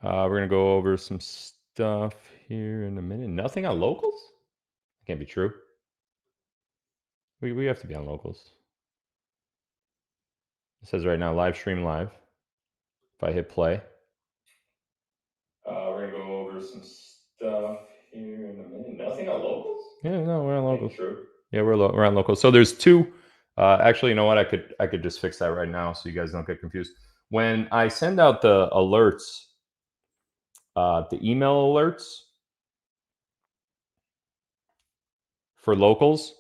We're going to go over some stuff here in a minute. Nothing on locals? That can't be true. We have to be on locals. It says right now, live stream live. If I hit play. We're going to go over some stuff here in a minute. Nothing on locals? Yeah, no, we're on locals. True. Yeah, we're on locals. So there's two. Actually, you know what? I could just fix that right now so you guys don't get confused. When I send out the alerts, the email alerts for locals,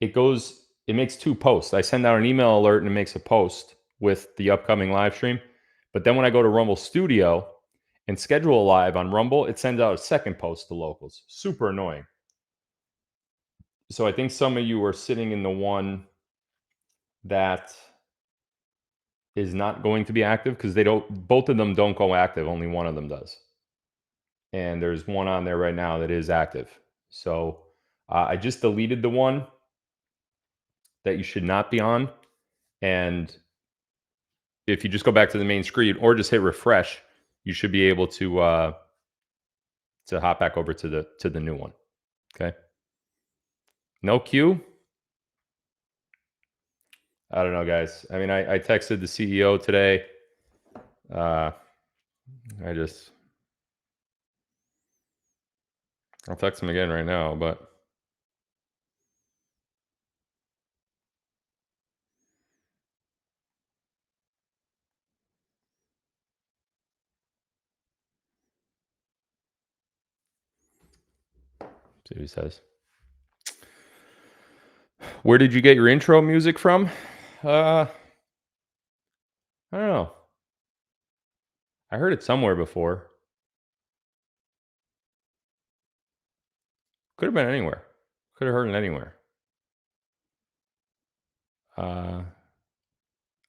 it makes two posts. I send out an email alert and it makes a post with the upcoming live stream. But then when I go to Rumble Studio and schedule a live on Rumble, it sends out a second post to locals. Super annoying. So I think some of you are sitting in the one that is not going to be active because both of them don't go active. Only one of them does. And there's one on there right now that is active. So I just deleted the one that you should not be on. And if you just go back to the main screen or just hit refresh, you should be able to hop back over to the new one. Okay. No queue. I don't know, guys. I mean, I texted the CEO today. I'll text him again right now, but see what he says. Where did you get your intro music from? I don't know. I heard it somewhere before. Could have been anywhere. Could have heard it anywhere. I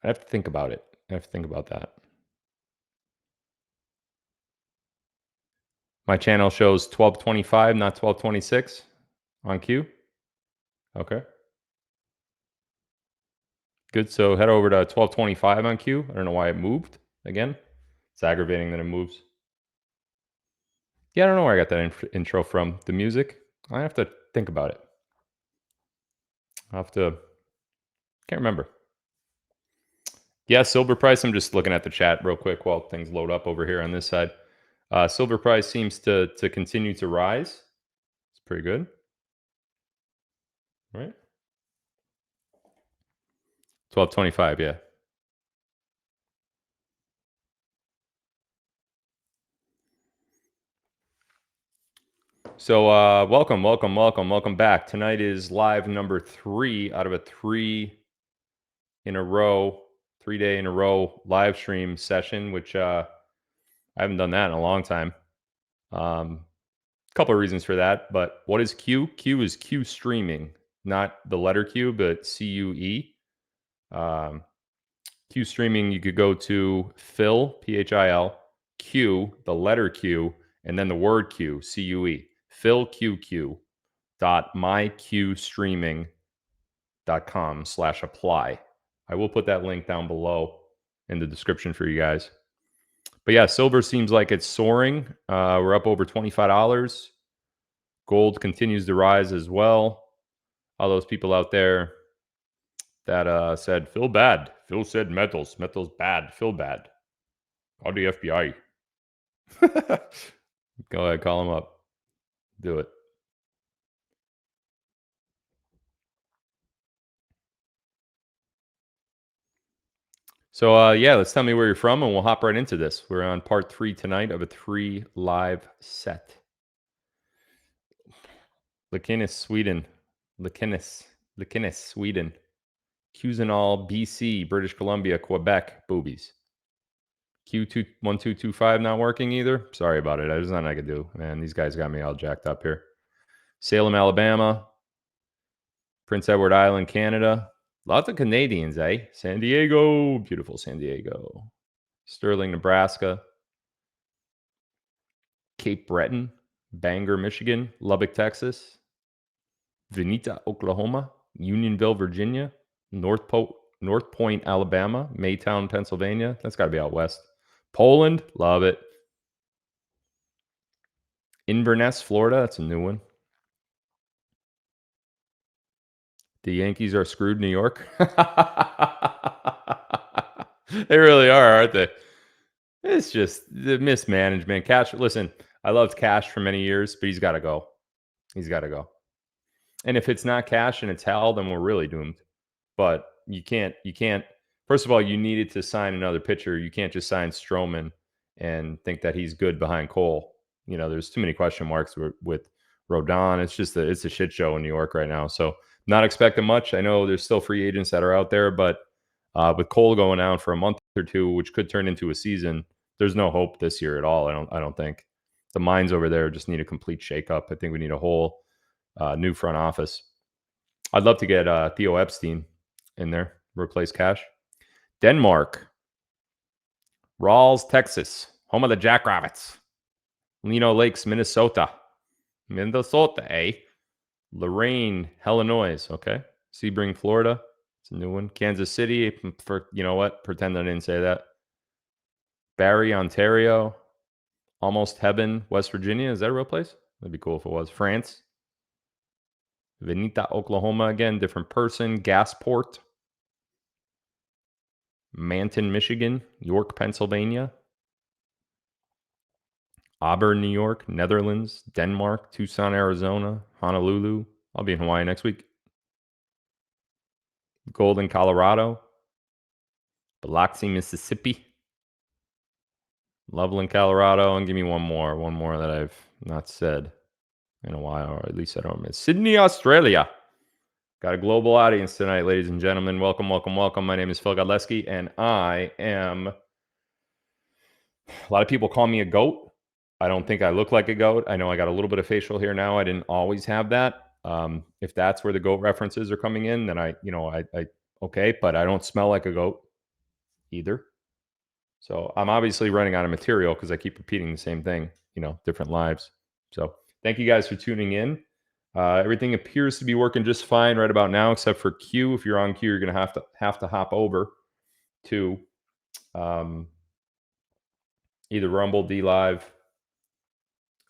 have to think about it. I have to think about that. My channel shows 1225, not 1226 on Q. Okay. Good. So head over to 1225 on Q. I don't know why it moved again. It's aggravating that it moves. Yeah, I don't know where I got that intro from. The music. I have to think about it. Can't remember. Yeah, silver price. I'm just looking at the chat real quick while things load up over here on this side. Silver price seems to continue to rise. It's pretty good. Right? 1225, yeah. So welcome back. Tonight is live number 3 out of a 3-day in a row live stream session, which I haven't done that in a long time. Couple of reasons for that, but what is Q? Q is Q streaming, not the letter Q, but CUE. Q streaming, you could go to Phil, PHIL, Q, the letter Q, and then the word Q, CUE. philqqq.myqstreaming.com/apply. I will put that link down below in the description for you guys. But yeah, silver seems like it's soaring. We're up over $25. Gold continues to rise as well. All those people out there that said, Phil bad. Phil said metals. Metals bad. Phil bad. Call the FBI. Go ahead, call him up. Do it. So yeah, let's tell me where you're from and we'll hop right into this. We're on part 3 tonight of a 3 live set. Likinnis, Sweden. Likinnis, Sweden. Cusinal, BC, British Columbia, Quebec, boobies. Q1225 not working either. Sorry about it. There's nothing I could do. Man, these guys got me all jacked up here. Salem, Alabama. Prince Edward Island, Canada. Lots of Canadians, eh? San Diego. Beautiful San Diego. Sterling, Nebraska. Cape Breton. Bangor, Michigan. Lubbock, Texas. Vinita, Oklahoma. Unionville, Virginia. North Point, Alabama. Maytown, Pennsylvania. That's got to be out west. Poland, love it. Inverness, Florida. That's a new one. The Yankees are screwed, New York. They really are, aren't they? It's just the mismanagement. Cash, listen, I loved Cash for many years, but he's got to go. He's got to go. And if it's not Cash and it's Hal, then we're really doomed. But you can't. First of all, you needed to sign another pitcher. You can't just sign Stroman and think that he's good behind Cole. You know, there's too many question marks with Rodon. It's just it's a shit show in New York right now. So not expecting much. I know there's still free agents that are out there, but with Cole going out for a month or two, which could turn into a season, there's no hope this year at all. I don't think the minds over there just need a complete shakeup. I think we need a whole new front office. I'd love to get Theo Epstein in there, replace Cash. Denmark, Rawls, Texas, home of the Jackrabbits. Lino Lakes, Minnesota. Minnesota, eh? Lorraine, Illinois, okay. Sebring, Florida. It's a new one. Kansas City, for you know what? Pretend I didn't say that. Barrie, Ontario. Almost Heaven, West Virginia. Is that a real place? That'd be cool if it was. France. Vinita, Oklahoma again. Different person. Gasport. Manton, Michigan. York, Pennsylvania. Auburn, New York. Netherlands. Denmark. Tucson, Arizona. Honolulu. I'll be in Hawaii next week. Golden, Colorado. Biloxi, Mississippi. Loveland, Colorado. And give me one more that I've not said in a while, or at least I don't miss. Sydney, Australia. Got a global audience tonight, ladies and gentlemen. Welcome, welcome, welcome. My name is Phil Godlewski, and I am... A lot of people call me a goat. I don't think I look like a goat. I know I got a little bit of facial hair now. I didn't always have that. If that's where the goat references are coming in, then I okay, but I don't smell like a goat either. So I'm obviously running out of material because I keep repeating the same thing, different lives. So thank you guys for tuning in. Everything appears to be working just fine right about now, except for Q. If you're on Q, you're going to have to hop over to either Rumble, D Live,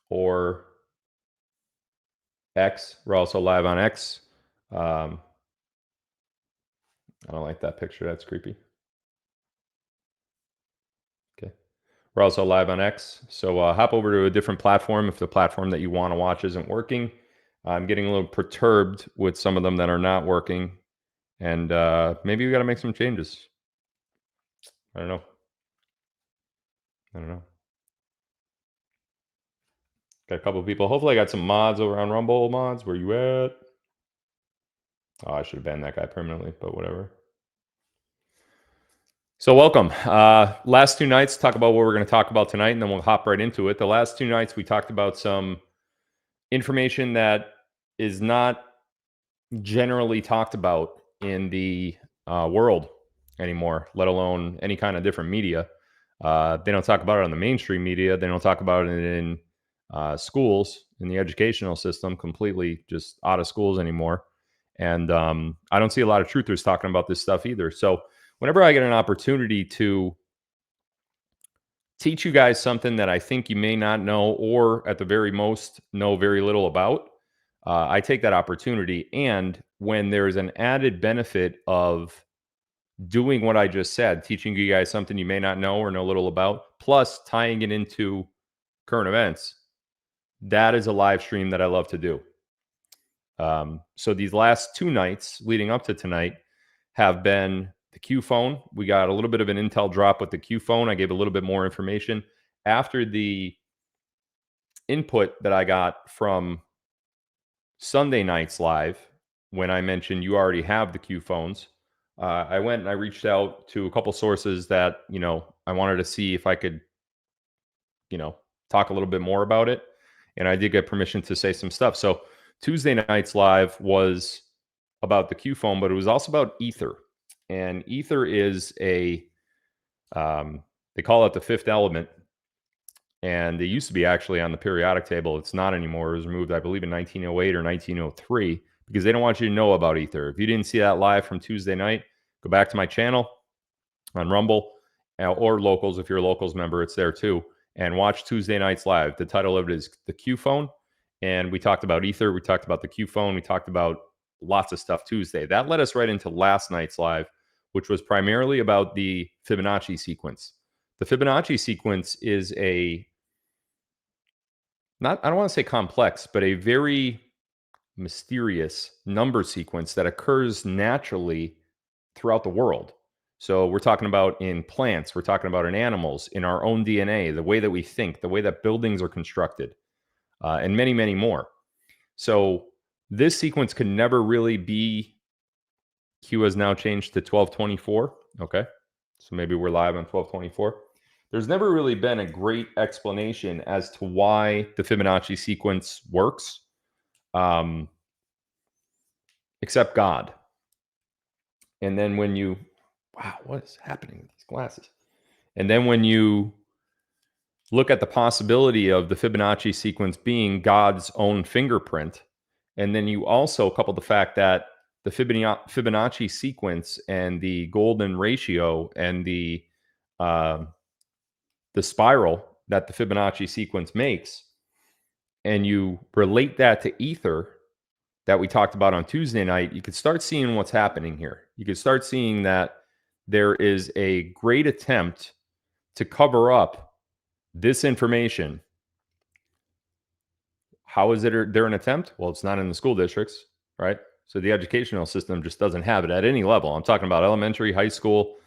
or X. We're also live on X. I don't like that picture. That's creepy. Okay. We're also live on X. So hop over to a different platform if the platform that you want to watch isn't working. I'm getting a little perturbed with some of them that are not working. And maybe we got to make some changes. I don't know. Got a couple of people. Hopefully I got some mods over on Rumble. Mods, where you at? Oh, I should have banned that guy permanently, but whatever. So welcome. Last two nights, talk about what we're going to talk about tonight, and then we'll hop right into it. The last two nights, we talked about some information that is not generally talked about in the world anymore, let alone any kind of different media. They don't talk about it on the mainstream media. They don't talk about it in schools, in the educational system, completely just out of schools anymore. And I don't see a lot of truthers talking about this stuff either. So whenever I get an opportunity to teach you guys something that I think you may not know, or at the very most know very little about, I take that opportunity. And when there's an added benefit of doing what I just said, teaching you guys something you may not know or know little about, plus tying it into current events, that is a live stream that I love to do. So these last two nights leading up to tonight have been the Q phone. We got a little bit of an intel drop with the Q phone. I gave a little bit more information after the input that I got from Sunday night's live when I mentioned you already have the Q phones. I went and I reached out to a couple sources that, I wanted to see if I could, talk a little bit more about it. And I did get permission to say some stuff. So Tuesday night's live was about the Q phone, but it was also about Ether. And Ether is they call it the fifth element. And it used to be actually on the periodic table. It's not anymore. It was removed, I believe, in 1908 or 1903 because they don't want you to know about Ether. If you didn't see that live from Tuesday night, go back to my channel on Rumble or Locals. If you're a Locals member, it's there too. and watch Tuesday nights live. The title of it is The Q Phone. And we talked about Ether. We talked about the Q Phone. We talked about lots of stuff Tuesday. That led us right into last night's live, which was primarily about the Fibonacci sequence. The Fibonacci sequence is I don't want to say complex, but a very mysterious number sequence that occurs naturally throughout the world. So we're talking about in plants, we're talking about in animals, in our own DNA, the way that we think, the way that buildings are constructed, and many, many more. So this sequence can never really be. Q has now changed to 1224. Okay. So maybe we're live on 1224. There's never really been a great explanation as to why the Fibonacci sequence works, except God. And then when you, wow, what is happening with these glasses? And then when you look at the possibility of the Fibonacci sequence being God's own fingerprint, and then you also couple the fact that the Fibonacci sequence and the golden ratio and the spiral that the Fibonacci sequence makes, and you relate that to Ether that we talked about on Tuesday night, you could start seeing what's happening here. You could start seeing that there is a great attempt to cover up this information. How is it there an attempt? Well, it's not in the school districts, right? So the educational system just doesn't have it at any level. I'm talking about elementary, high school,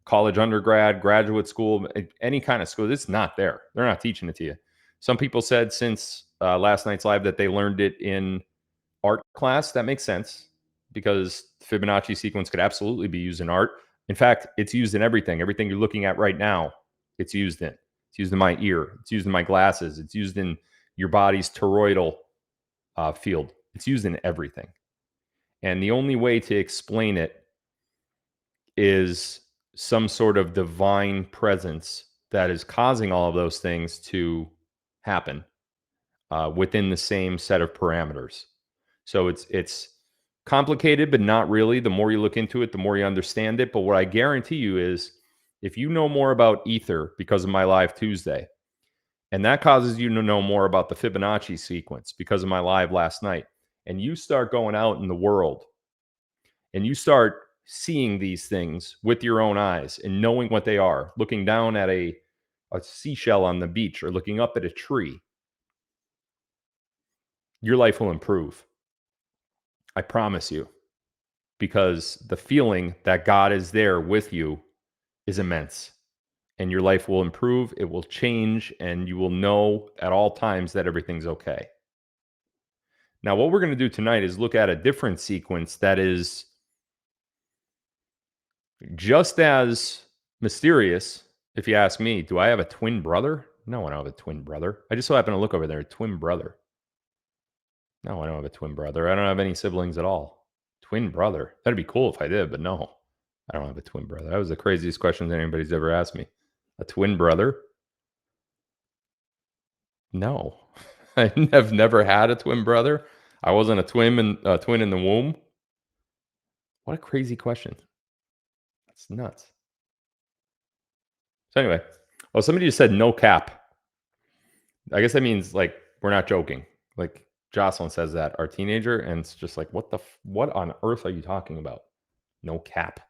college, undergrad, graduate school, any kind of school. It's not there. They're not teaching it to you. Some people said since last night's live that they learned it in art class. That makes sense because Fibonacci sequence could absolutely be used in art. In fact, it's used in everything. Everything you're looking at right now, it's used in. It's used in my ear. It's used in my glasses. It's used in your body's toroidal field. It's used in everything. And the only way to explain it is some sort of divine presence that is causing all of those things to happen within the same set of parameters. So it's complicated, but not really. The more you look into it, the more you understand it. But what I guarantee you is if you know more about Ether because of my live Tuesday, and that causes you to know more about the Fibonacci sequence because of my live last night, and you start going out in the world and you start seeing these things with your own eyes and knowing what they are, looking down at a seashell on the beach or looking up at a tree, your life will improve. I promise you, because the feeling that God is there with you is immense, and your life will improve, it will change, and you will know at all times that everything's okay. Now, what we're going to do tonight is look at a different sequence that is just as mysterious, if you ask me. Do I have a twin brother? No, I don't have a twin brother. I just so happen to look over there, twin brother. No, I don't have a twin brother. I don't have any siblings at all. Twin brother. That'd be cool if I did, but no, I don't have a twin brother. That was the craziest question that anybody's ever asked me. A twin brother? No, I have never had a twin brother. I wasn't a twin in the womb. What a crazy question. That's nuts. So anyway, somebody just said no cap. I guess that means like we're not joking. Like Jocelyn says that, our teenager, and it's just like, what on earth are you talking about? No cap.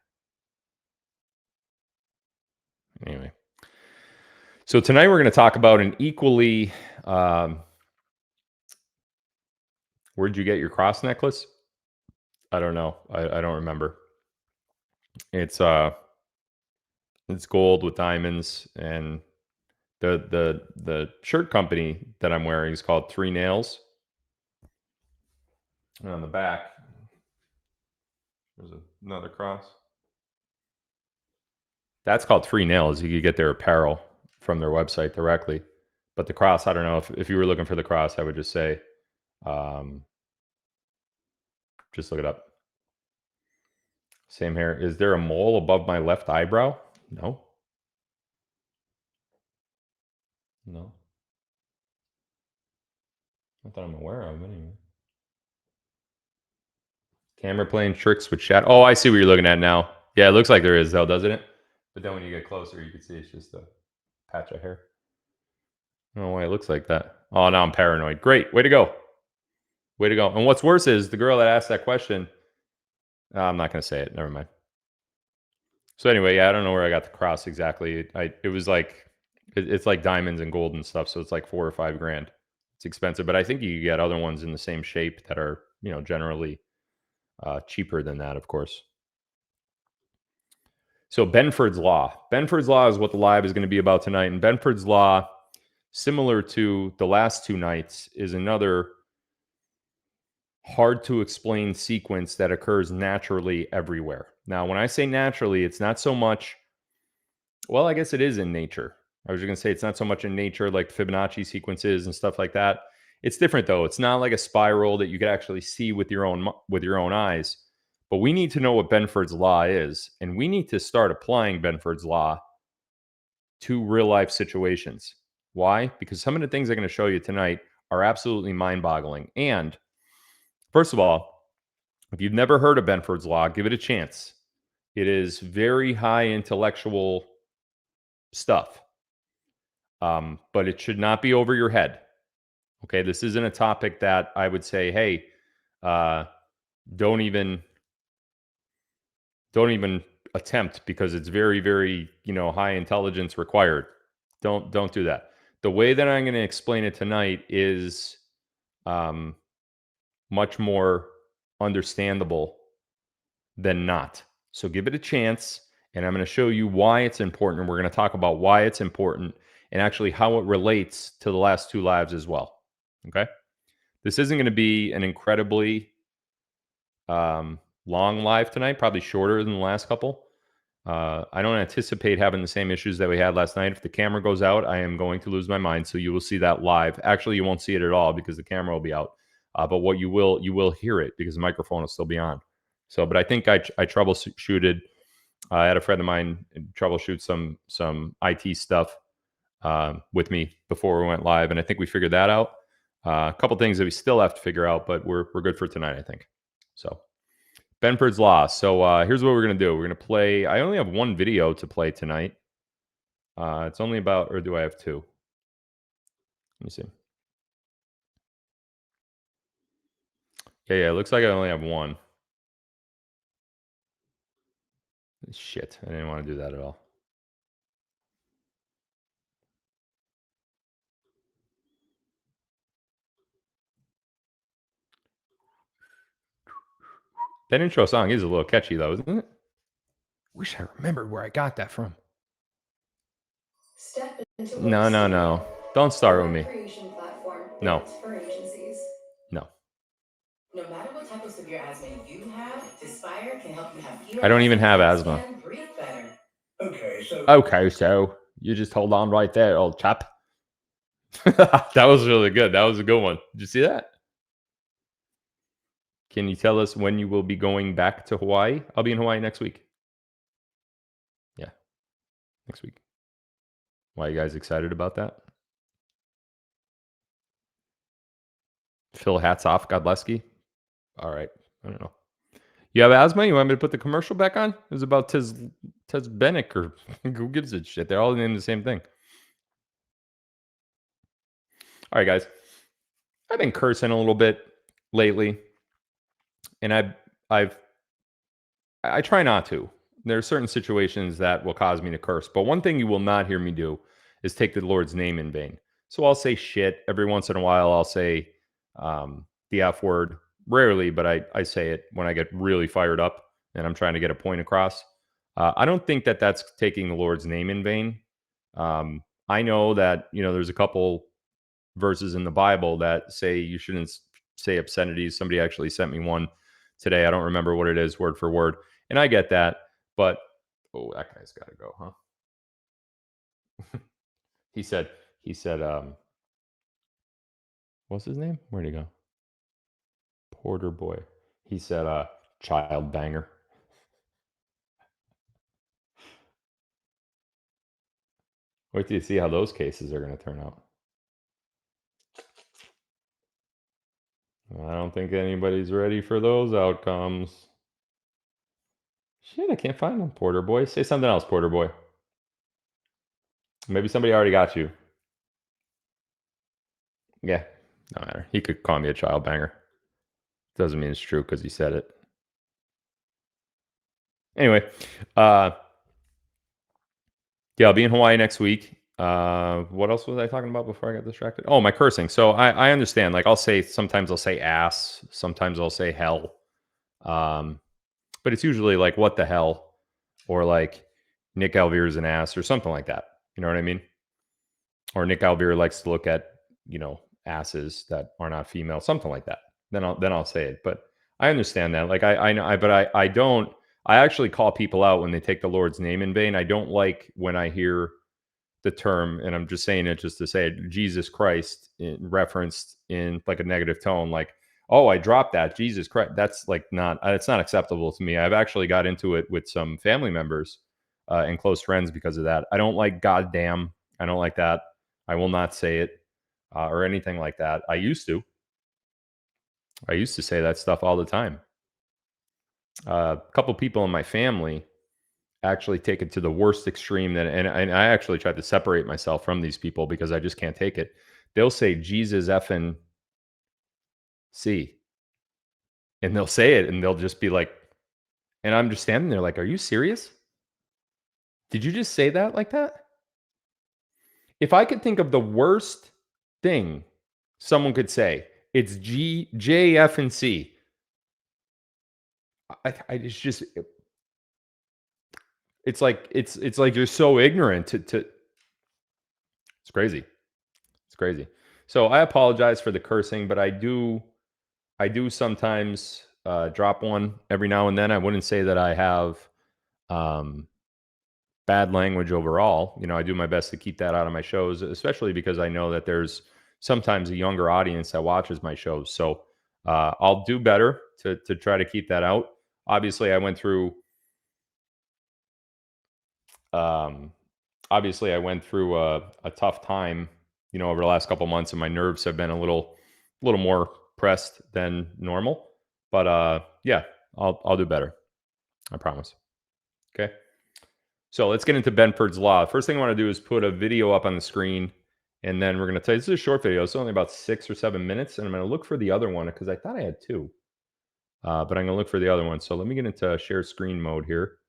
Anyway, so tonight we're going to talk about an equally. Where'd you get your cross necklace? I don't know. I don't remember. It's gold with diamonds, and the shirt company that I'm wearing is called Three Nails. And on the back, there's another cross. That's called Three Nails. You could get their apparel from their website directly. But the cross, I don't know. If you were looking for the cross, I would just say, just look it up. Same hair. Is there a mole above my left eyebrow? No. No. Not that I'm aware of, anyway. Camera playing tricks with chat. Oh, I see what you're looking at now. Yeah, it looks like there is, though, doesn't it? But then when you get closer, you can see it's just a patch of hair. I don't know why it looks like that. Oh, now I'm paranoid. Great. Way to go. Way to go. And what's worse is the girl that asked that question. I'm not going to say it. Never mind. So anyway, yeah, I don't know where I got the cross exactly. It was like it's like diamonds and gold and stuff, so it's like 4 or 5 grand. It's expensive, but I think you get other ones in the same shape that are generally cheaper than that, of course. So Benford's law. Benford's law is what the live is going to be about tonight, and Benford's law, similar to the last two nights, is another hard to explain sequence that occurs naturally everywhere. Now, when I say naturally, it's not so much, well, I guess it is in nature. I was just going to say it's not so much in nature like Fibonacci sequences and stuff like that. It's different though. It's not like a spiral that you could actually see with your own eyes. But we need to know what Benford's law is, and we need to start applying Benford's law to real life situations. Why? Because some of the things I'm going to show you tonight are absolutely mind-boggling. And first of all, if you've never heard of Benford's law, give it a chance. It is very high intellectual stuff, but it should not be over your head. Okay, this isn't a topic that I would say, hey, don't even attempt, because it's very, very high intelligence required. Don't do that. The way that I'm going to explain it tonight is much more understandable than not. So give it a chance, and I'm going to show you why it's important. And we're going to talk about why it's important and actually how it relates to the last two lives as well. Okay. This isn't going to be an incredibly long live tonight, probably shorter than the last couple. I don't anticipate having the same issues that we had last night. If the camera goes out, I am going to lose my mind. So you will see that live. Actually, you won't see it at all because the camera will be out. But what you will hear it because the microphone will still be on. So, but I think I troubleshooted. I had a friend of mine troubleshoot some IT stuff with me before we went live, and I think we figured that out. A couple things that we still have to figure out, but we're good for tonight, I think. So, Benford's Law. So here's what we're gonna do. We're gonna play. I only have one video to play tonight. It's only about, or do I have two? Let me see. Yeah. It looks like I only have one. Shit, I didn't want to do that at all. That intro song is a little catchy, though, isn't it? Wish I remembered where I got that from. No. Don't start with me. No. No. I don't even have asthma. Okay, so you just hold on right there, old chap. That was really good. That was a good one. Did you see that? Can you tell us when you will be going back to Hawaii? I'll be in Hawaii next week. Yeah, next week. Why, you guys excited about that? Phil, hats off, Godlewski. All right. I don't know. You have asthma? You want me to put the commercial back on? It was about Tez Bennick, or who gives a shit? They're all named the same thing. All right, guys. I've been cursing a little bit lately, and I try not to. There are certain situations that will cause me to curse, but one thing you will not hear me do is take the Lord's name in vain. So I'll say shit every once in a while. I'll say the F word, rarely, but I say it when I get really fired up and I'm trying to get a point across. I don't think that that's taking the Lord's name in vain. I know that there's a couple verses in the Bible that say you shouldn't say obscenities. Somebody actually sent me one today. I don't remember what it is word for word. And I get that, but that guy's got to go, huh? he said, what's his name? Where'd he go? Porter boy. He said, child banger. Wait till you see how those cases are going to turn out. I don't think anybody's ready for those outcomes. Shit, I can't find them, Porter boy. Say something else, Porter boy. Maybe somebody already got you. Yeah, no matter. He could call me a child banger. Doesn't mean it's true because he said it. Anyway, yeah, I'll be in Hawaii next week. What else was I talking about before I got distracted? Oh, my cursing. So I understand. Like sometimes I'll say ass, sometimes I'll say hell. But it's usually like what the hell, or like Nick Alvear's an ass or something like that. You know what I mean? Or Nick Alvear likes to look at, asses that are not female, something like that. Then I'll say it. But I understand that. Like I know, but I don't. I actually call people out when they take the Lord's name in vain. I don't like when I hear the term, and I'm just saying it just to say it, Jesus Christ, referenced in like a negative tone, like, oh, I dropped that, Jesus Christ. That's like it's not acceptable to me. I've actually got into it with some family members and close friends because of that. I don't like goddamn. I don't like that. I will not say it or anything like that. I used to say that stuff all the time. A couple people in my family actually take it to the worst extreme, and I actually tried to separate myself from these people because I just can't take it. They'll say Jesus effing C, and they'll say it, and they'll just be like, and I'm just standing there like, are you serious? Did you just say that like that? If I could think of the worst thing someone could say, it's G, J, F, and C. It's just, it's like you're so ignorant to it's crazy. It's crazy. So I apologize for the cursing, but I do sometimes drop one every now and then. I wouldn't say that I have bad language overall. I do my best to keep that out of my shows, especially because I know that there's sometimes a younger audience that watches my shows. So I'll do better to try to keep that out. Obviously, I went through a tough time, over the last couple months, and my nerves have been a little more pressed than normal. But yeah, I'll do better. I promise. Okay. So let's get into Benford's Law. First thing I want to do is put a video up on the screen, and then we're going to tell you, this is a short video. It's only about 6 or 7 minutes, and I'm going to look for the other one because I thought I had two. But I'm going to look for the other one. So let me get into share screen mode here.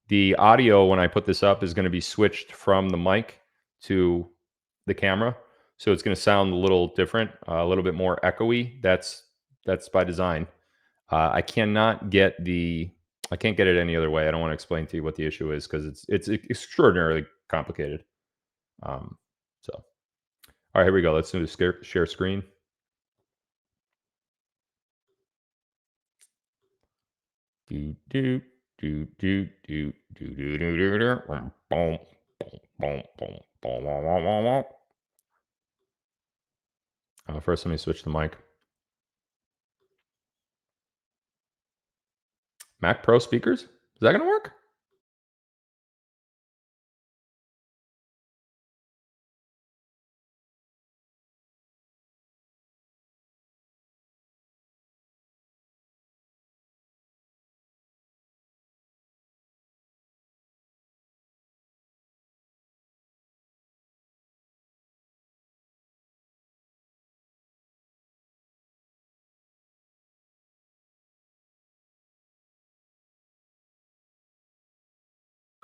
The audio, when I put this up, is going to be switched from the mic to the camera. So it's going to sound a little different, a little bit more echoey. That's by design. I can't get it any other way. I don't want to explain to you what the issue is because it's extraordinarily complicated. All right, here we go. Let's do the share screen. First, let me switch the mic. Mac Pro speakers? Is that going to work?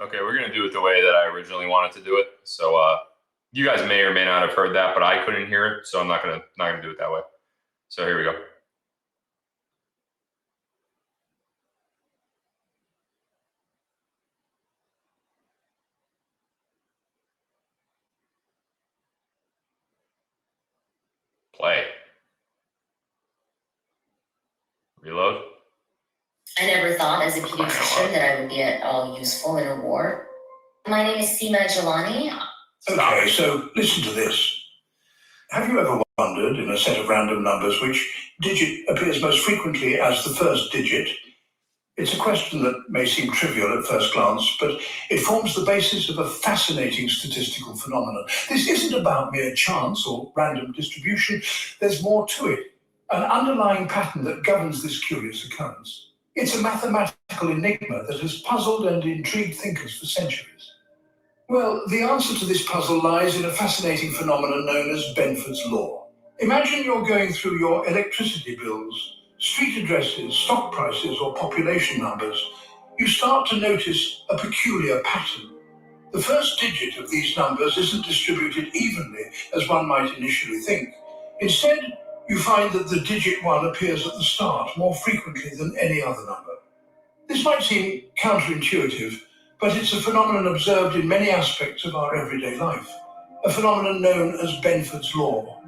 Okay, we're going to do it the way that I originally wanted to do it. So you guys may or may not have heard that, but I couldn't hear it, so I'm not going to do it that way. So here we go. Play. Reload. I never thought as a pediatrician that I would be at all useful in a war. My name is Seema Jelani. Okay, so listen to this. Have you ever wondered, in a set of random numbers, which digit appears most frequently as the first digit? It's a question that may seem trivial at first glance, but it forms the basis of a fascinating statistical phenomenon. This isn't about mere chance or random distribution. There's more to it, an underlying pattern that governs this curious occurrence. It's a mathematical enigma that has puzzled and intrigued thinkers for centuries. Well, the answer to this puzzle lies in a fascinating phenomenon known as Benford's law. Imagine you're going through your electricity bills, street addresses, stock prices, or population numbers. You start to notice a peculiar pattern. The first digit of these numbers isn't distributed evenly as one might initially think. Instead, you find that the digit 1 appears at the start more frequently than any other number. This might seem counterintuitive, but it's a phenomenon observed in many aspects of our everyday life, a phenomenon known as Benford's law.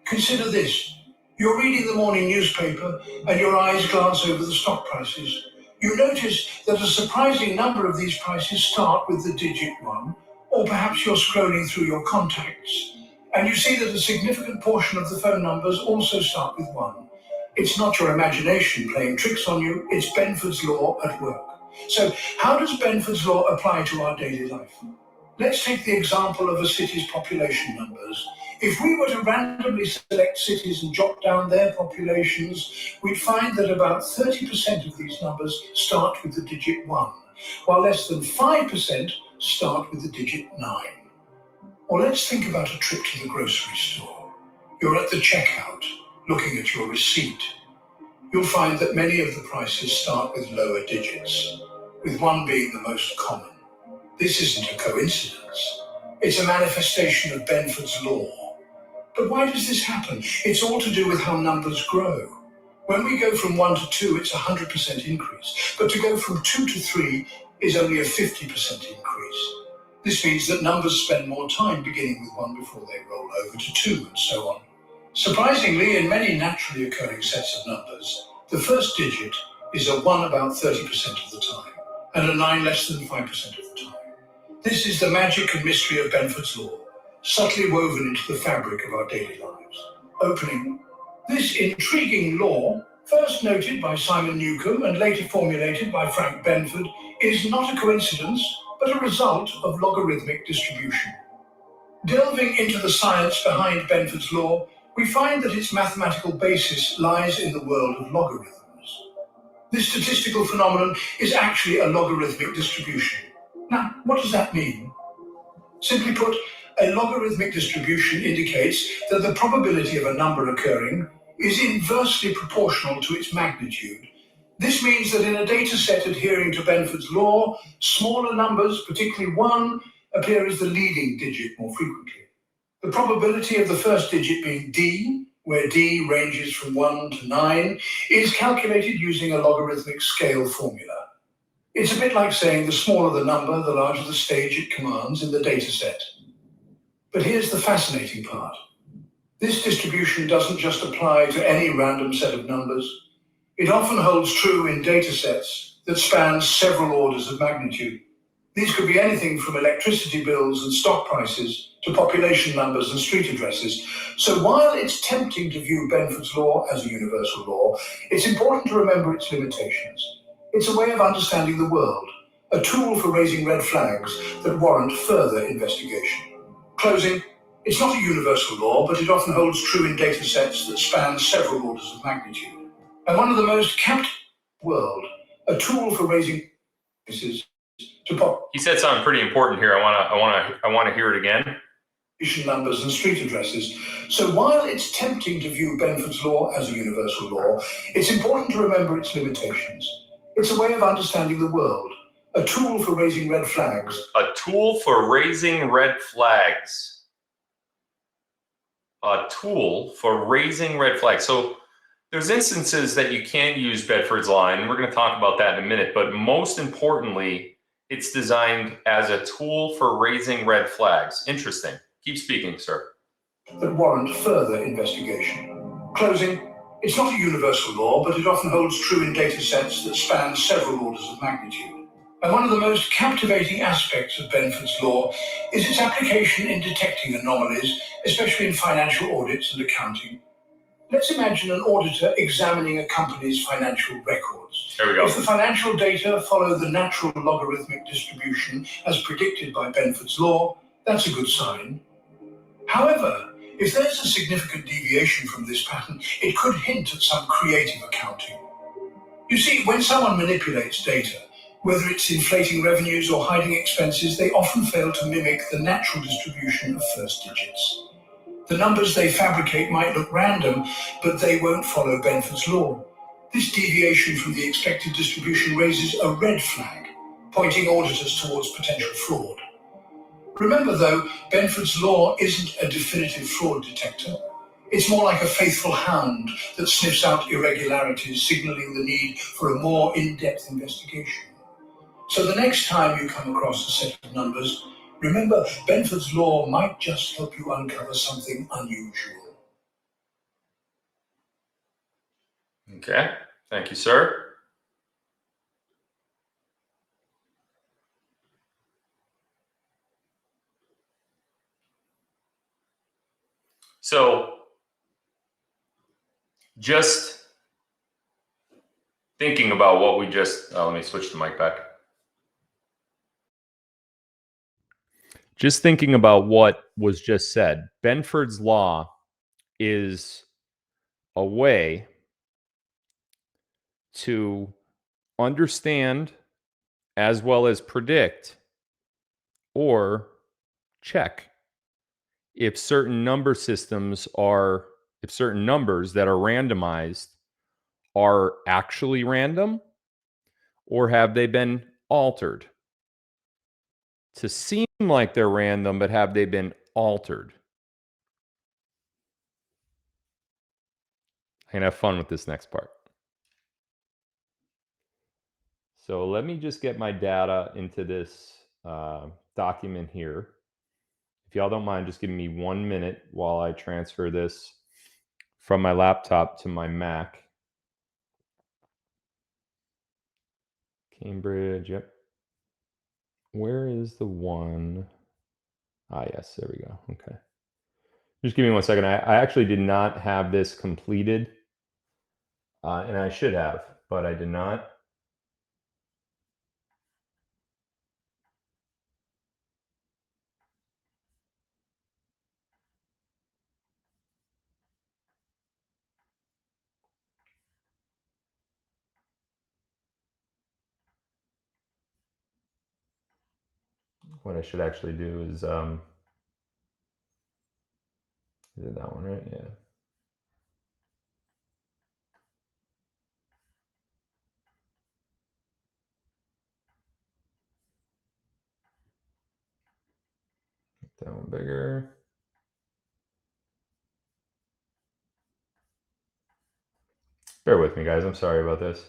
Consider this. You're reading the morning newspaper and your eyes glance over the stock prices. You notice that a surprising number of these prices start with the digit 1, or perhaps you're scrolling through your contacts, and you see that a significant portion of the phone numbers also start with 1. It's not your imagination playing tricks on you, it's Benford's law at work. So, how does Benford's law apply to our daily life? Let's take the example of a city's population numbers. If we were to randomly select cities and jot down their populations, we'd find that about 30% of these numbers start with the digit 1, while less than 5% start with the digit 9. Or let's think about a trip to the grocery store. You're at the checkout, looking at your receipt. You'll find that many of the prices start with lower digits, with 1 being the most common. This isn't a coincidence. It's a manifestation of Benford's law. But why does this happen? It's all to do with how numbers grow. When we go from 1 to 2, it's a 100% increase. But to go from 2 to 3 is only a 50% increase. This means that numbers spend more time beginning with 1 before they roll over to 2, and so on. Surprisingly, in many naturally occurring sets of numbers, the first digit is a 1 about 30% of the time, and a 9 less than 5% of the time. This is the magic and mystery of Benford's law, subtly woven into the fabric of our daily lives. Opening. This intriguing law, first noted by Simon Newcomb and later formulated by Frank Benford, is not a coincidence, but a result of logarithmic distribution. Delving into the science behind Benford's law, we find that its mathematical basis lies in the world of logarithms. This statistical phenomenon is actually a logarithmic distribution. Now, what does that mean? Simply put, a logarithmic distribution indicates that the probability of a number occurring is inversely proportional to its magnitude. This means that in a data set adhering to Benford's law, smaller numbers, particularly 1, appear as the leading digit more frequently. The probability of the first digit being d, where d ranges from 1 to 9, is calculated using a logarithmic scale formula. It's a bit like saying the smaller the number, the larger the stage it commands in the data set. But here's the fascinating part. This distribution doesn't just apply to any random set of numbers. It often holds true in data sets that span several orders of magnitude. These could be anything from electricity bills and stock prices to population numbers and street addresses. So while it's tempting to view Benford's law as a universal law, it's important to remember its limitations. It's a way of understanding the world, a tool for raising red flags that warrant further investigation. Closing, it's not a universal law, but it often holds true in data sets that span several orders of magnitude. And one of the most captivating world, a tool for raising He said something pretty important here. I want to hear it again. Numbers and street addresses. So while it's tempting to view Benford's law as a universal law, it's important to remember its limitations. It's a way of understanding the world, a tool for raising red flags. A tool for raising red flags. A tool for raising red flags. So there's instances that you can't use Benford's law, and we're going to talk about that in a minute. But most importantly, it's designed as a tool for raising red flags. Interesting. Keep speaking, sir. That warrant further investigation. Closing. It's not a universal law, but it often holds true in data sets that span several orders of magnitude. And one of the most captivating aspects of Benford's law is its application in detecting anomalies, especially in financial audits and accounting. Let's imagine an auditor examining a company's financial records. There we go. If the financial data follow the natural logarithmic distribution as predicted by Benford's law, that's a good sign. However, if there's a significant deviation from this pattern, it could hint at some creative accounting. You see, when someone manipulates data, Whether it's inflating revenues or hiding expenses, they often fail to mimic the natural distribution of first digits. The numbers they fabricate might look random, but they won't follow Benford's law. This deviation from the expected distribution raises a red flag, pointing auditors towards potential fraud. Remember though, Benford's law isn't a definitive fraud detector. It's more like a faithful hound that sniffs out irregularities, signaling the need for a more in-depth investigation. So the next time you come across a set of numbers, remember Benford's law might just help you uncover something unusual. Okay, thank you, sir. So, just thinking about what we just, let me switch the mic back. Just thinking about what was just said, Benford's law is a way to understand as well as predict or check if certain number systems are, if certain numbers that are randomized are actually random or have they been altered to seem like they're random, but have they been altered? I can have fun with this next part. So let me just get my data into this document here. If y'all don't mind, just giving me 1 minute while I transfer this from my laptop to my Mac. Cambridge, yep. Where is the one? Ah, yes, there we go. Okay. Just give me 1 second. I actually did not have this completed, and I should have, but I did not. What I should actually do is it that one, right? Yeah. Make that one bigger. Bear with me, guys. I'm sorry about this.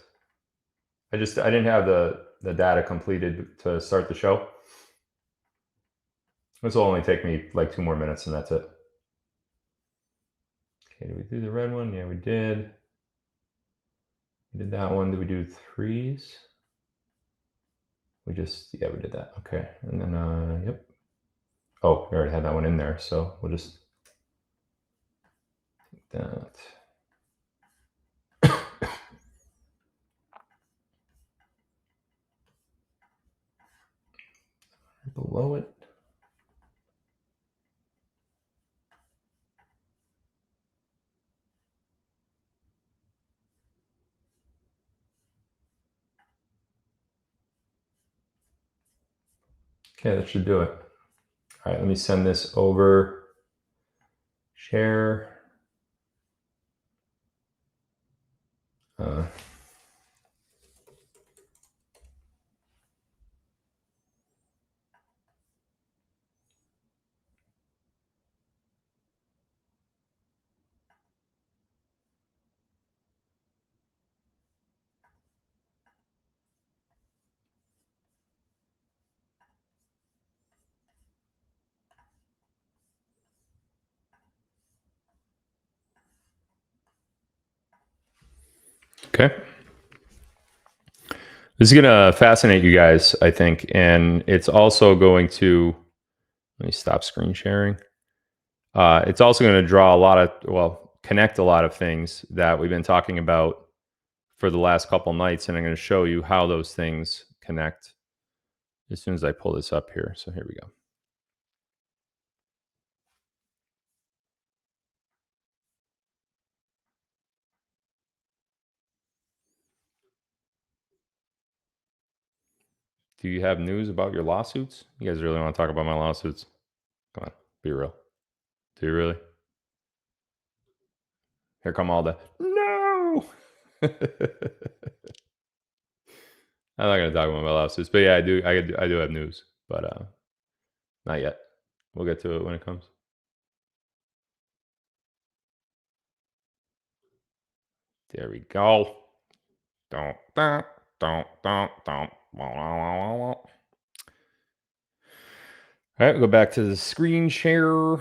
I didn't have the data completed to start the show. This will only take me like 2 more minutes and that's it. Okay, did we do the red one? Yeah, we did. We did that one. Did we do threes? Yeah, we did that. Okay, and then, yep. Oh, we already had that one in there, so we'll just take that. Below it. Okay, that should do it. All right, let me send this over. Share. Okay. This is going to fascinate you guys, I think. And it's also going to, let me stop screen sharing. It's also going to draw a lot of, connect a lot of things that we've been talking about for the last couple nights. And I'm going to show you how those things connect as soon as I pull this up here. So here we go. Do you have news about your lawsuits? You guys really want to talk about my lawsuits? Come on, be real. Do you really? Here come all the no. I'm not gonna talk about my lawsuits, but yeah, I do have news, but not yet. We'll get to it when it comes. There we go. Don't. All right, we'll go back to the screen share.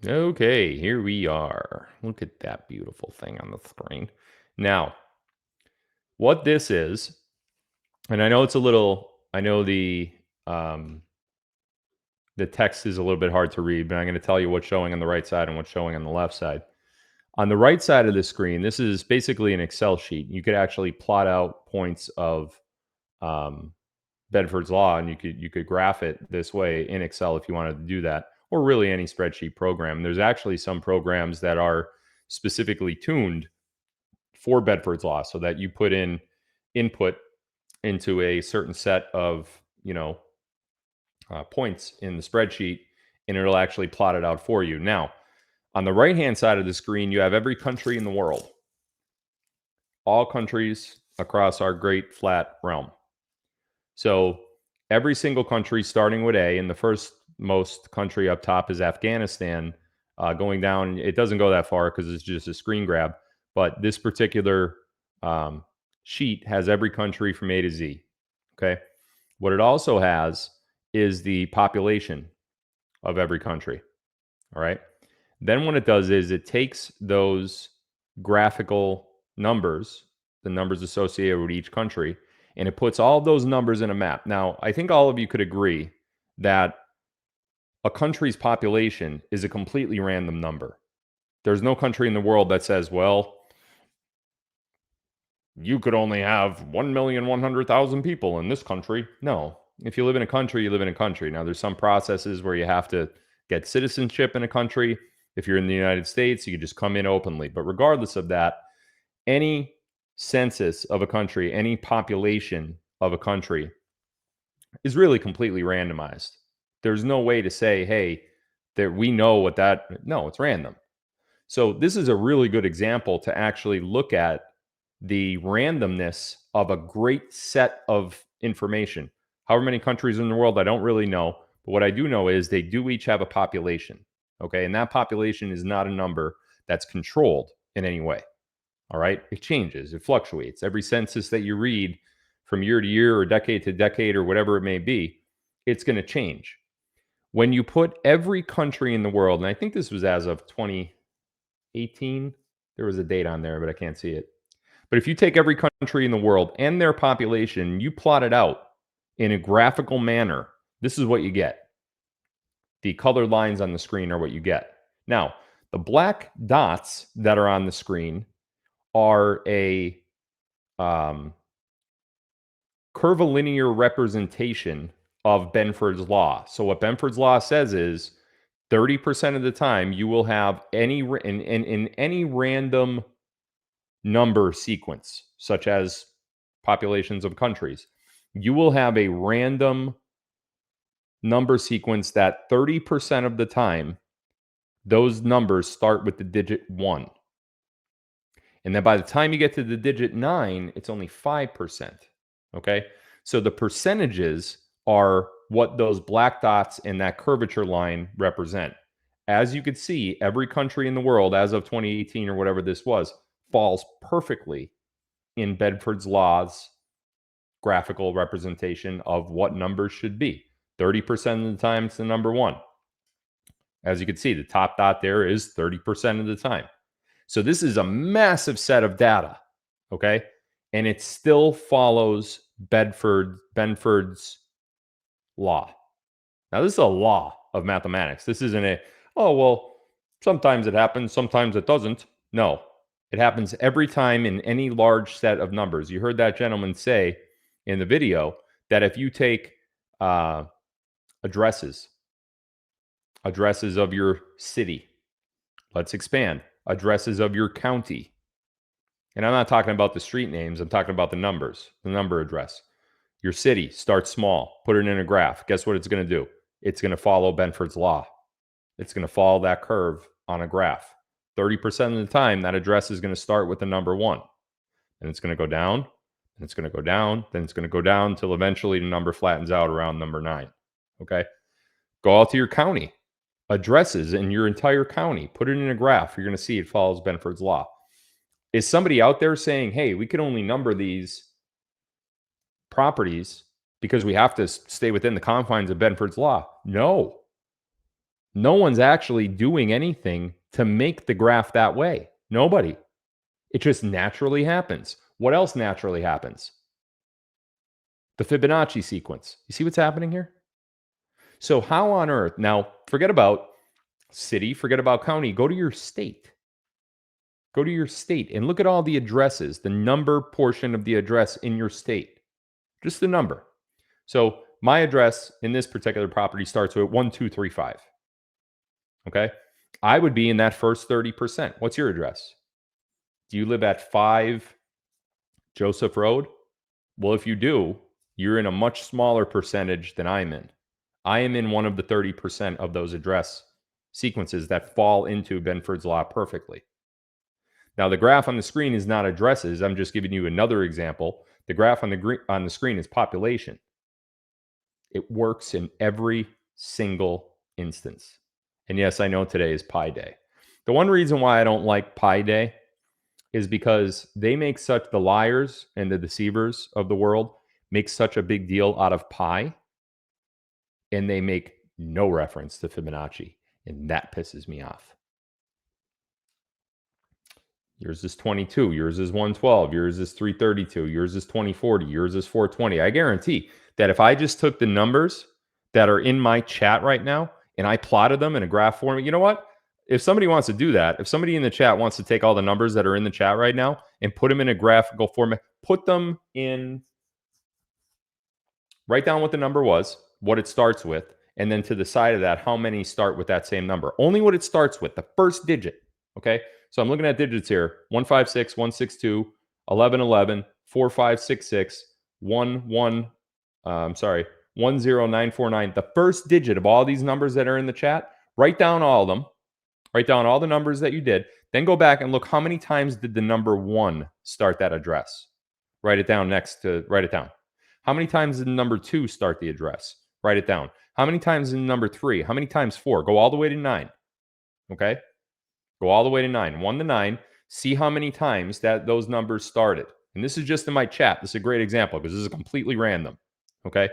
Okay, here we are. Look at that beautiful thing on the screen. Now, what this is, and I know it's a little, I know the text is a little bit hard to read, but I'm going to tell you what's showing on the right side and what's showing on the left side. On the right side of the screen, this is basically an Excel sheet. You could actually plot out points of Benford's law, and you could graph it this way in Excel if you wanted to do that, or really any spreadsheet program. There's actually some programs that are specifically tuned for Benford's law, so that you put in input into a certain set of points in the spreadsheet, and it'll actually plot it out for you. Now, on the right-hand side of the screen, you have every country in the world, all countries across our great flat realm. So every single country starting with A, and the first most country up top is Afghanistan. Going down, it doesn't go that far because it's just a screen grab. But this particular sheet has every country from A to Z. Okay. What it also has is the population of every country. All right. Then what it does is it takes those graphical numbers, the numbers associated with each country, and it puts all of those numbers in a map. Now, I think all of you could agree that a country's population is a completely random number. There's no country in the world that says, well, you could only have 1,100,000 people in this country. No. If you live in a country, you live in a country. Now, there's some processes where you have to get citizenship in a country. If you're in the United States, you can just come in openly. But regardless of that, any census of a country, any population of a country is really completely randomized. There's no way to say, hey, that we know what that, no, it's random. So this is a really good example to actually look at the randomness of a great set of information. However many countries in the world, I don't really know. But what I do know is they do each have a population. Okay. And that population is not a number that's controlled in any way. All right. It changes. It fluctuates. Every census that you read from year to year or decade to decade or whatever it may be, it's going to change. When you put every country in the world, and I think this was as of 2018, there was a date on there, but I can't see it. But if you take every country in the world and their population, you plot it out in a graphical manner, this is what you get. The colored lines on the screen are what you get. Now, the black dots that are on the screen are a curvilinear representation of Benford's law. So what Benford's law says is 30% of the time you will have in any random number sequence, such as populations of countries, you will have a random number sequence that 30% of the time, those numbers start with the digit 1. And then by the time you get to the digit 9, it's only 5%. Okay? So the percentages are what those black dots and that curvature line represent. As you could see, every country in the world, as of 2018 or whatever this was, falls perfectly in Benford's law's graphical representation of what numbers should be. 30% of the time, it's the number 1. As you can see, the top dot there is 30% of the time. So this is a massive set of data, okay? And it still follows Benford's law. Now, this is a law of mathematics. This isn't a, oh, well, sometimes it happens, sometimes it doesn't. No, it happens every time in any large set of numbers. You heard that gentleman say in the video that if you take addresses addresses of your city. Let's expand. Addresses of your county. And I'm not talking about the street names. I'm talking about the numbers, the number address. Your city, start small, put it in a graph. Guess what it's going to do? It's going to follow Benford's law. It's going to follow that curve on a graph. 30% of the time, that address is going to start with the number 1. And it's going to go down, and it's going to go down, then it's going to go down until eventually the number flattens out around number 9. Okay? Go out to your county. Addresses in your entire county. Put it in a graph. You're going to see it follows Benford's law. Is somebody out there saying, hey, we can only number these properties because we have to stay within the confines of Benford's law? No. No one's actually doing anything to make the graph that way. Nobody. It just naturally happens. What else naturally happens? The Fibonacci sequence. You see what's happening here? So how on earth, now forget about city, forget about county, go to your state. Go to your state and look at all the addresses, the number portion of the address in your state. Just the number. So my address in this particular property starts with 1235. Okay? I would be in that first 30%. What's your address? Do you live at 5 Joseph Road? Well, if you do, you're in a much smaller percentage than I'm in. I am in one of the 30% of those address sequences that fall into Benford's law perfectly. Now, the graph on the screen is not addresses. I'm just giving you another example. The graph on the screen is population. It works in every single instance. And yes, I know today is Pi Day. The one reason why I don't like Pi Day is because they make such, the liars and the deceivers of the world make such a big deal out of pi, and they make no reference to Fibonacci, and that pisses me off. Yours is 22, yours is 112, yours is 332, yours is 2040, yours is 420. I guarantee that if I just took the numbers that are in my chat right now and I plotted them in a graph format, you know what? If somebody wants to do that, if somebody in the chat wants to take all the numbers that are in the chat right now and put them in a graphical format, put them in, write down what the number was, what it starts with, and then to the side of that, how many start with that same number. Only what it starts with, the first digit, okay? So I'm looking at digits here, 156, 162, 1111, 4566, 10949. The first digit of all these numbers that are in the chat, write down all of them. Write down all the numbers that you did. Then go back and look how many times did the number 1 start that address. Write it down next to, write it down. How many times did the number 2 start the address? Write it down. How many times did the number 3? How many times 4? Go all the way to 9. Okay? Go all the way to 9. 1 to 9. See how many times that those numbers started. And this is just in my chat. This is a great example because this is completely random. Okay?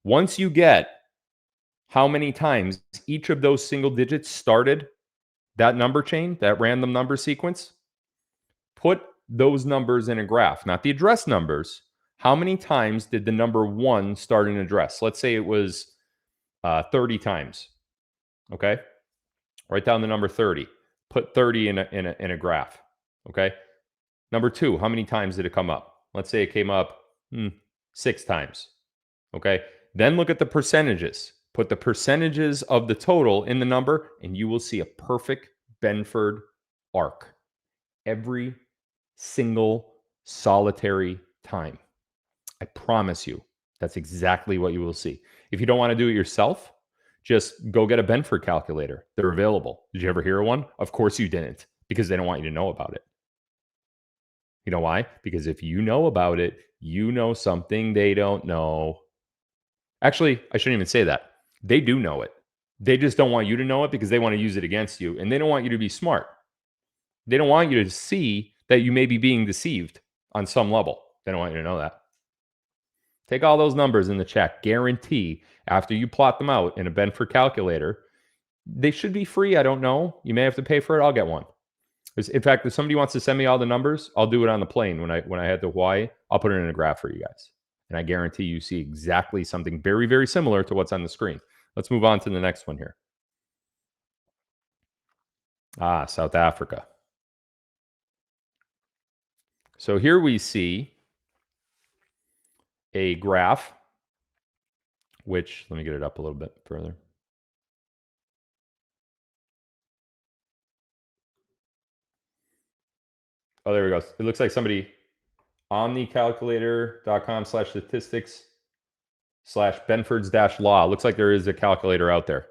Once you get how many times each of those single digits started that number chain, that random number sequence, put those numbers in a graph, not the address numbers. How many times did the number 1 start an address? Let's say it was 30 times. Okay? Write down the number 30. Put 30 in a graph. Okay? Number 2, how many times did it come up? Let's say it came up 6 times. Okay? Then look at the percentages. Put the percentages of the total in the number, and you will see a perfect Benford arc every single solitary time. I promise you, that's exactly what you will see. If you don't want to do it yourself, just go get a Benford calculator. They're available. Did you ever hear of one? Of course you didn't, because they don't want you to know about it. You know why? Because if you know about it, you know something they don't know. Actually, I shouldn't even say that. They do know it. They just don't want you to know it because they want to use it against you, and they don't want you to be smart. They don't want you to see that you may be being deceived on some level. They don't want you to know that. Take all those numbers in the chat. Guarantee after you plot them out in a Benford calculator, they should be free. I don't know. You may have to pay for it. I'll get one. In fact, if somebody wants to send me all the numbers, I'll do it on the plane when I head to Hawaii. I'll put it in a graph for you guys. And I guarantee you see exactly something very, very similar to what's on the screen. Let's move on to the next one here. South Africa. So here we see a graph, which, let me get it up a little bit further. Oh, there we go. It looks like somebody omnicalculator.com/statistics/Benford's-law. Looks like there is a calculator out there.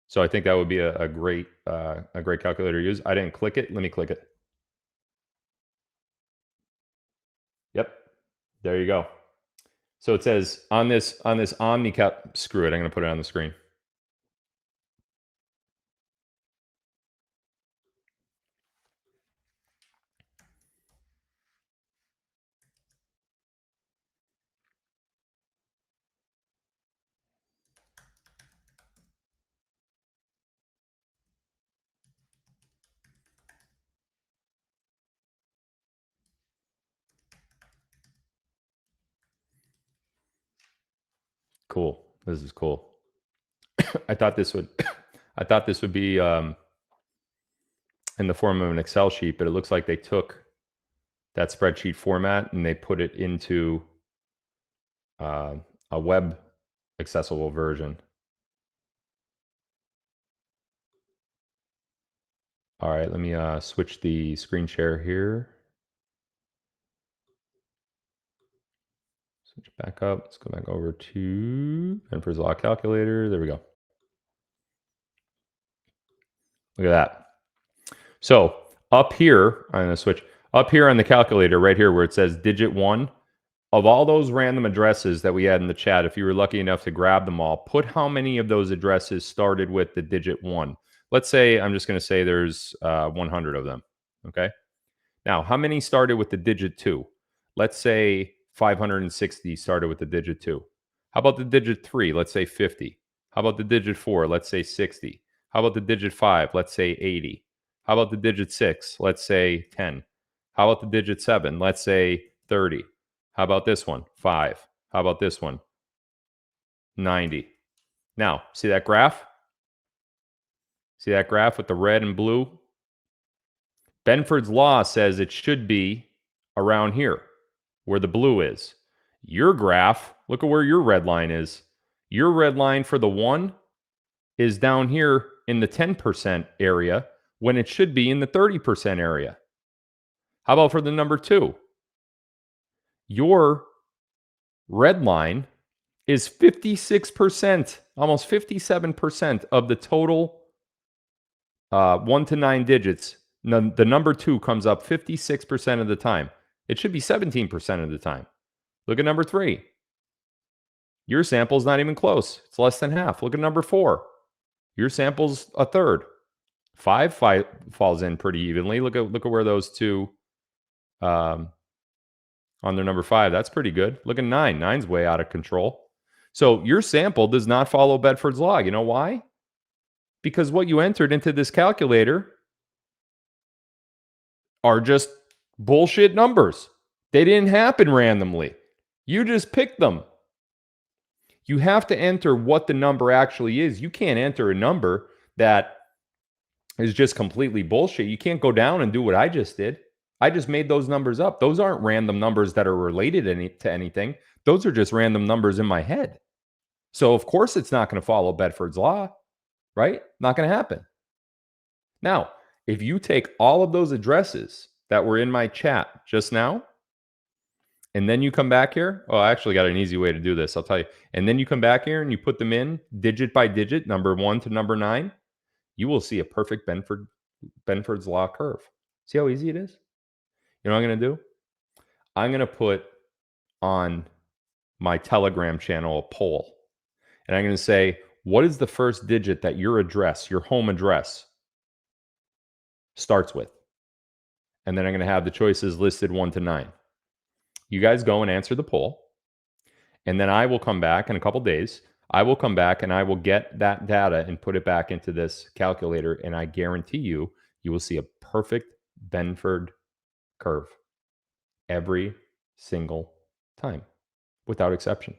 So I think that would be a great calculator to use. I didn't click it. Let me click it. Yep. There you go. So it says on this OmniCal, screw it. I'm going to put it on the screen. Cool. This is cool. I thought this would be in the form of an Excel sheet, but it looks like they took that spreadsheet format and they put it into a web accessible version. All right, let me switch the screen share here. Switch back up. Let's go back over to Benford's Law Calculator. There we go. Look at that. So up here, I'm going to switch. Up here on the calculator, right here where it says digit 1, of all those random addresses that we had in the chat, if you were lucky enough to grab them all, put how many of those addresses started with the digit 1. Let's say, I'm just going to say there's 100 of them, okay? Now, how many started with the digit 2? Let's say 560 started with the digit 2. How about the digit 3? Let's say 50. How about the digit 4? Let's say 60. How about the digit 5? Let's say 80. How about the digit 6? Let's say 10. How about the digit 7? Let's say 30. How about this one? 5. How about this one? 90. Now, see that graph? See that graph with the red and blue? Benford's law says it should be around here, where the blue is. Your graph, look at where your red line is. Your red line for the 1 is down here in the 10% area when it should be in the 30% area. How about for the number 2? Your red line is 56%, almost 57% of the total 1 to 9 digits. The number 2 comes up 56% of the time. It should be 17% of the time. Look at number 3. Your sample's not even close. It's less than half. Look at number 4. Your sample's a third. 5 falls in pretty evenly. Look at where those two on their number 5. That's pretty good. Look at 9. 9's way out of control. So your sample does not follow Benford's law. You know why? Because what you entered into this calculator are just bullshit numbers. They didn't happen randomly. You just picked them. You have to enter what the number actually is. You can't enter a number that is just completely bullshit. You can't go down and do what I just did. I just made those numbers up. Those aren't random numbers that are related to anything. Those are just random numbers in my head. So of course it's not going to follow Benford's law, right? Not going to happen. Now, if you take all of those addresses that were in my chat just now, and then you come back here, oh, I actually got an easy way to do this, I'll tell you. And then you come back here and you put them in digit by digit, number 1 to number 9, you will see a perfect Benford's law curve. See how easy it is? You know what I'm going to do? I'm going to put on my Telegram channel a poll. And I'm going to say, what is the first digit that your address, your home address, starts with? And then I'm going to have the choices listed 1 to 9. You guys go and answer the poll. And then I will come back in a couple days. I will come back and I will get that data and put it back into this calculator. And I guarantee you, you will see a perfect Benford curve every single time, without exception.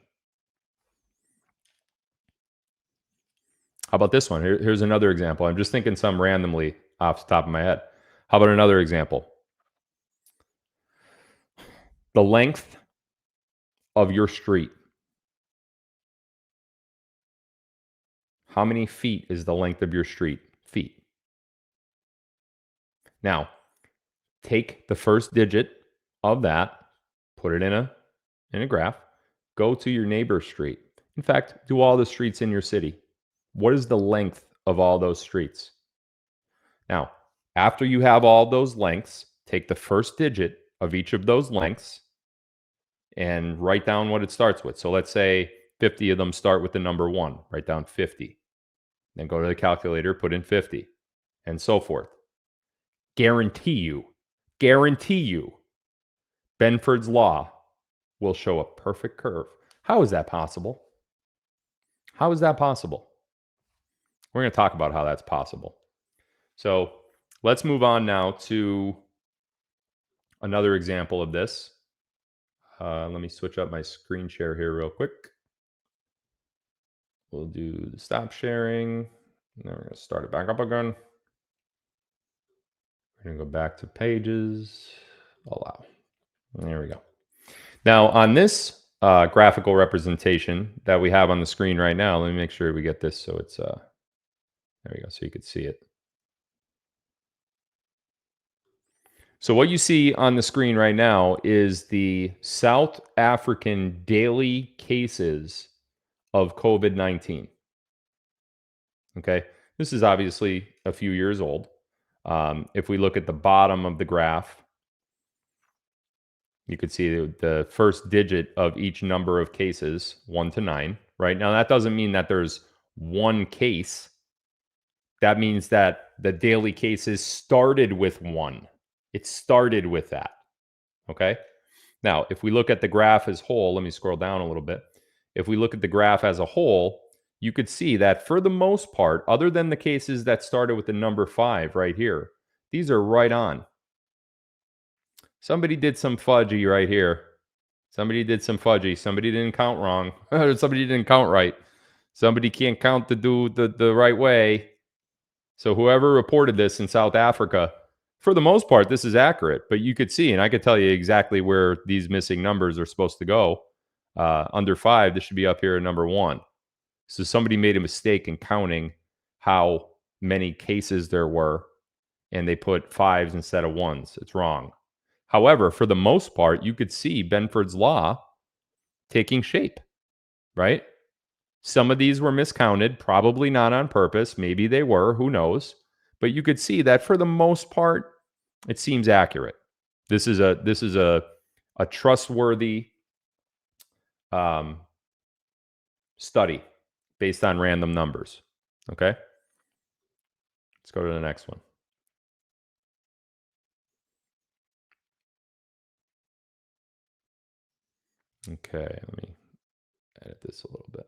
How about this one? Here's another example. I'm just thinking some randomly off the top of my head. How about another example? The length of your street. How many feet is the length of your street? Feet. Now, take the first digit of that, put it in a graph, go to your neighbor's street. In fact, do all the streets in your city. What is the length of all those streets? Now, after you have all those lengths, take the first digit of each of those lengths and write down what it starts with. So let's say 50 of them start with the number 1. Write down 50. Then go to the calculator, put in 50, and so forth. Guarantee you, Benford's law will show a perfect curve. How is that possible? How is that possible? We're going to talk about how that's possible. So let's move on now to another example of this. Let me switch up my screen share here real quick. We'll do the stop sharing. Then we're going to start it back up again. We're going to go back to pages. Allow. There we go. Now on this graphical representation that we have on the screen right now, let me make sure we get this so it's, there we go, so you could see it. So what you see on the screen right now is the South African daily cases of COVID-19. Okay, this is obviously a few years old. If we look at the bottom of the graph, you could see the first digit of each number of cases, 1 to 9, right? Now, that doesn't mean that there's one case. That means that the daily cases started with 1. It started with that, okay? Now, if we look at the graph as whole, let me scroll down a little bit. If we look at the graph as a whole, you could see that for the most part, other than the cases that started with the number 5 right here, these are right on. Somebody did some fudgy right here. Somebody did some fudgy. Somebody didn't count wrong. Somebody didn't count right. Somebody can't count the right way. So whoever reported this in South Africa, for the most part, this is accurate. But you could see, and I could tell you exactly where these missing numbers are supposed to go. Under 5, this should be up here at number 1. So somebody made a mistake in counting how many cases there were, and they put 5s instead of 1s. It's wrong. However, for the most part, you could see Benford's law taking shape, right? Some of these were miscounted, probably not on purpose. Maybe they were, who knows? But you could see that for the most part, it seems accurate. This is a trustworthy study based on random numbers. Okay? Let's go to the next one. Okay, let me edit this a little bit.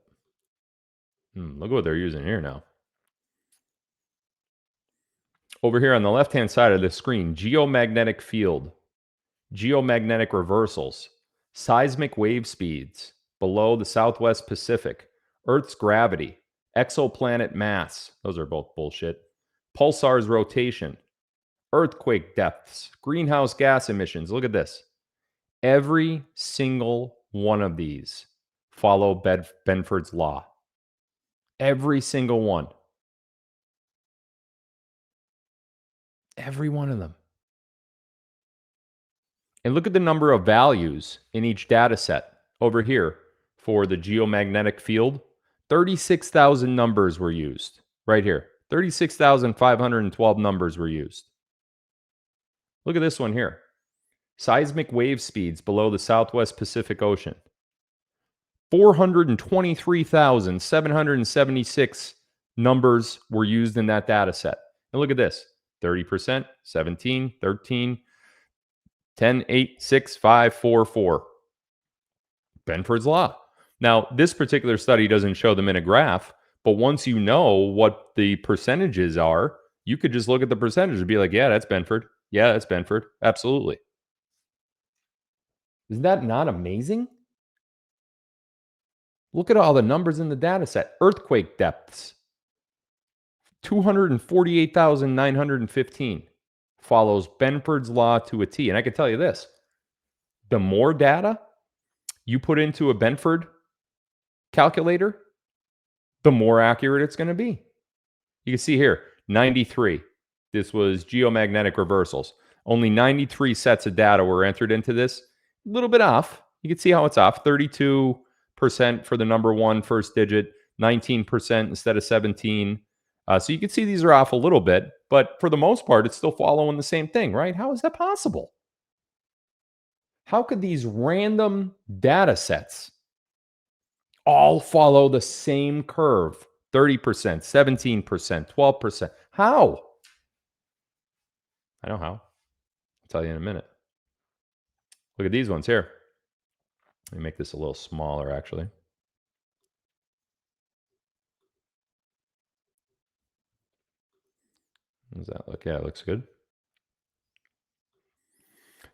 Look at what they're using here now. Over here on the left-hand side of the screen, geomagnetic field, geomagnetic reversals, seismic wave speeds below the Southwest Pacific, Earth's gravity, exoplanet mass, those are both bullshit, pulsar's rotation, earthquake depths, greenhouse gas emissions. Look at this. Every single one of these follow Benford's law. Every single one. Every one of them. And look at the number of values in each data set over here for the geomagnetic field. 36,000 numbers were used right here. 36,512 numbers were used. Look at this one here. Seismic wave speeds below the Southwest Pacific Ocean. 423,776 numbers were used in that data set. And look at this. 30%, 17, 13, 10, 8, 6, 5, 4, 4. Benford's law. Now, this particular study doesn't show them in a graph, but once you know what the percentages are, you could just look at the percentage and be like, yeah, that's Benford. Yeah, that's Benford. Absolutely. Isn't that not amazing? Look at all the numbers in the data set. Earthquake depths. 248,915 follows Benford's law to a T. And I can tell you this, the more data you put into a Benford calculator, the more accurate it's going to be. You can see here, 93. This was geomagnetic reversals. Only 93 sets of data were entered into this. A little bit off. You can see how it's off. 32% for the number one first digit, 19% instead of 17. So you can see these are off a little bit, but for the most part, it's still following the same thing, right? How is that possible? How could these random data sets all follow the same curve? 30%, 17%, 12%. How? I know how. I'll tell you in a minute. Look at these ones here. Let me make this a little smaller, actually. How does that look? Yeah, it looks good.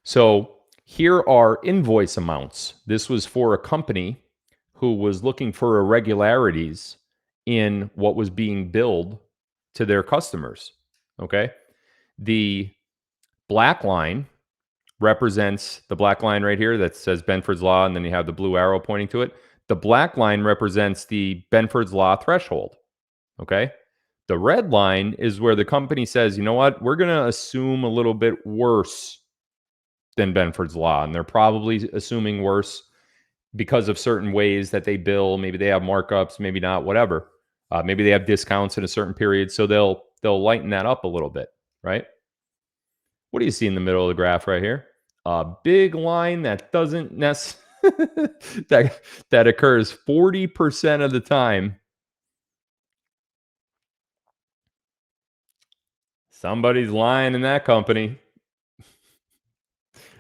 So here are invoice amounts. This was for a company who was looking for irregularities in what was being billed to their customers. Okay. The black line represents the black line right here that says Benford's Law, and then you have the blue arrow pointing to it. The black line represents the Benford's Law threshold. Okay. The red line is where the company says, you know what, we're going to assume a little bit worse than Benford's Law. And they're probably assuming worse because of certain ways that they bill. Maybe they have markups, maybe not, whatever. Maybe they have discounts in a certain period. So they'll lighten that up a little bit, right? What do you see in the middle of the graph right here? A big line that doesn't that occurs 40% of the time. Somebody's lying in that company.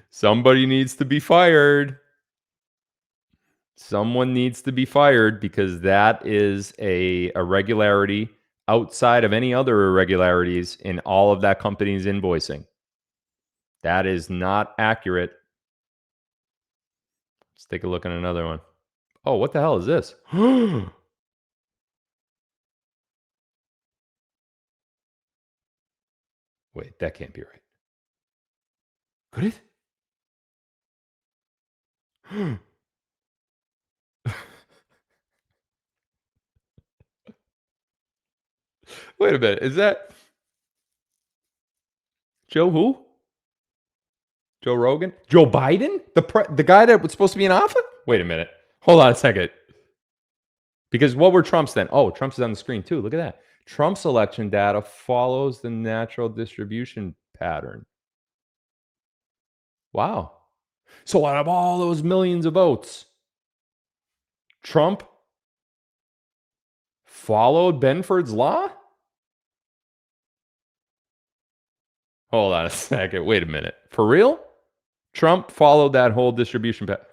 Somebody needs to be fired. Someone needs to be fired because that is a irregularity outside of any other irregularities in all of that company's invoicing. That is not accurate. Let's take a look at another one. Oh, what the hell is this? Wait, that can't be right. Could it? Wait a minute. Is that Joe who? Joe Rogan? Joe Biden? The guy that was supposed to be in office? Wait a minute. Hold on a second. Because what were Trump's then? Oh, Trump's is on the screen too. Look at that. Trump's election data follows the natural distribution pattern. Wow. So out of all those millions of votes, Trump followed Benford's Law? Hold on a second. Wait a minute. For real? Trump followed that whole distribution pattern.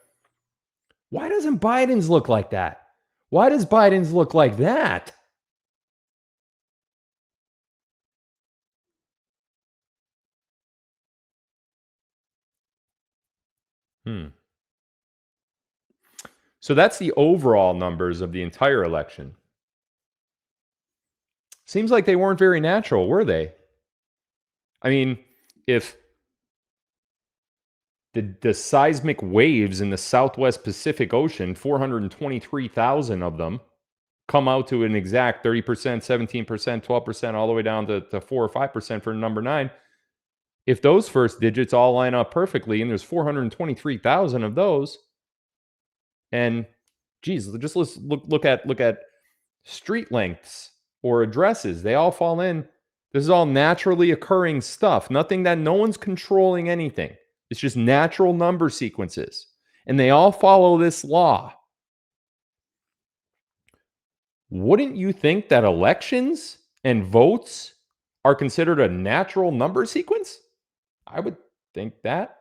Why doesn't Biden's look like that? Why does Biden's look like that? So that's the overall numbers of the entire election. Seems like they weren't very natural, were they? I mean, if the seismic waves in the Southwest Pacific Ocean, 423,000 of them, come out to an exact 30%, 17%, 12%, all the way down to 4 or 5% for number 9. If those first digits all line up perfectly, and there's 423,000 of those, and geez, just let's look at street lengths or addresses. They all fall in. This is all naturally occurring stuff. Nothing that no one's controlling anything. It's just natural number sequences. And they all follow this law. Wouldn't you think that elections and votes are considered a natural number sequence? I would think that.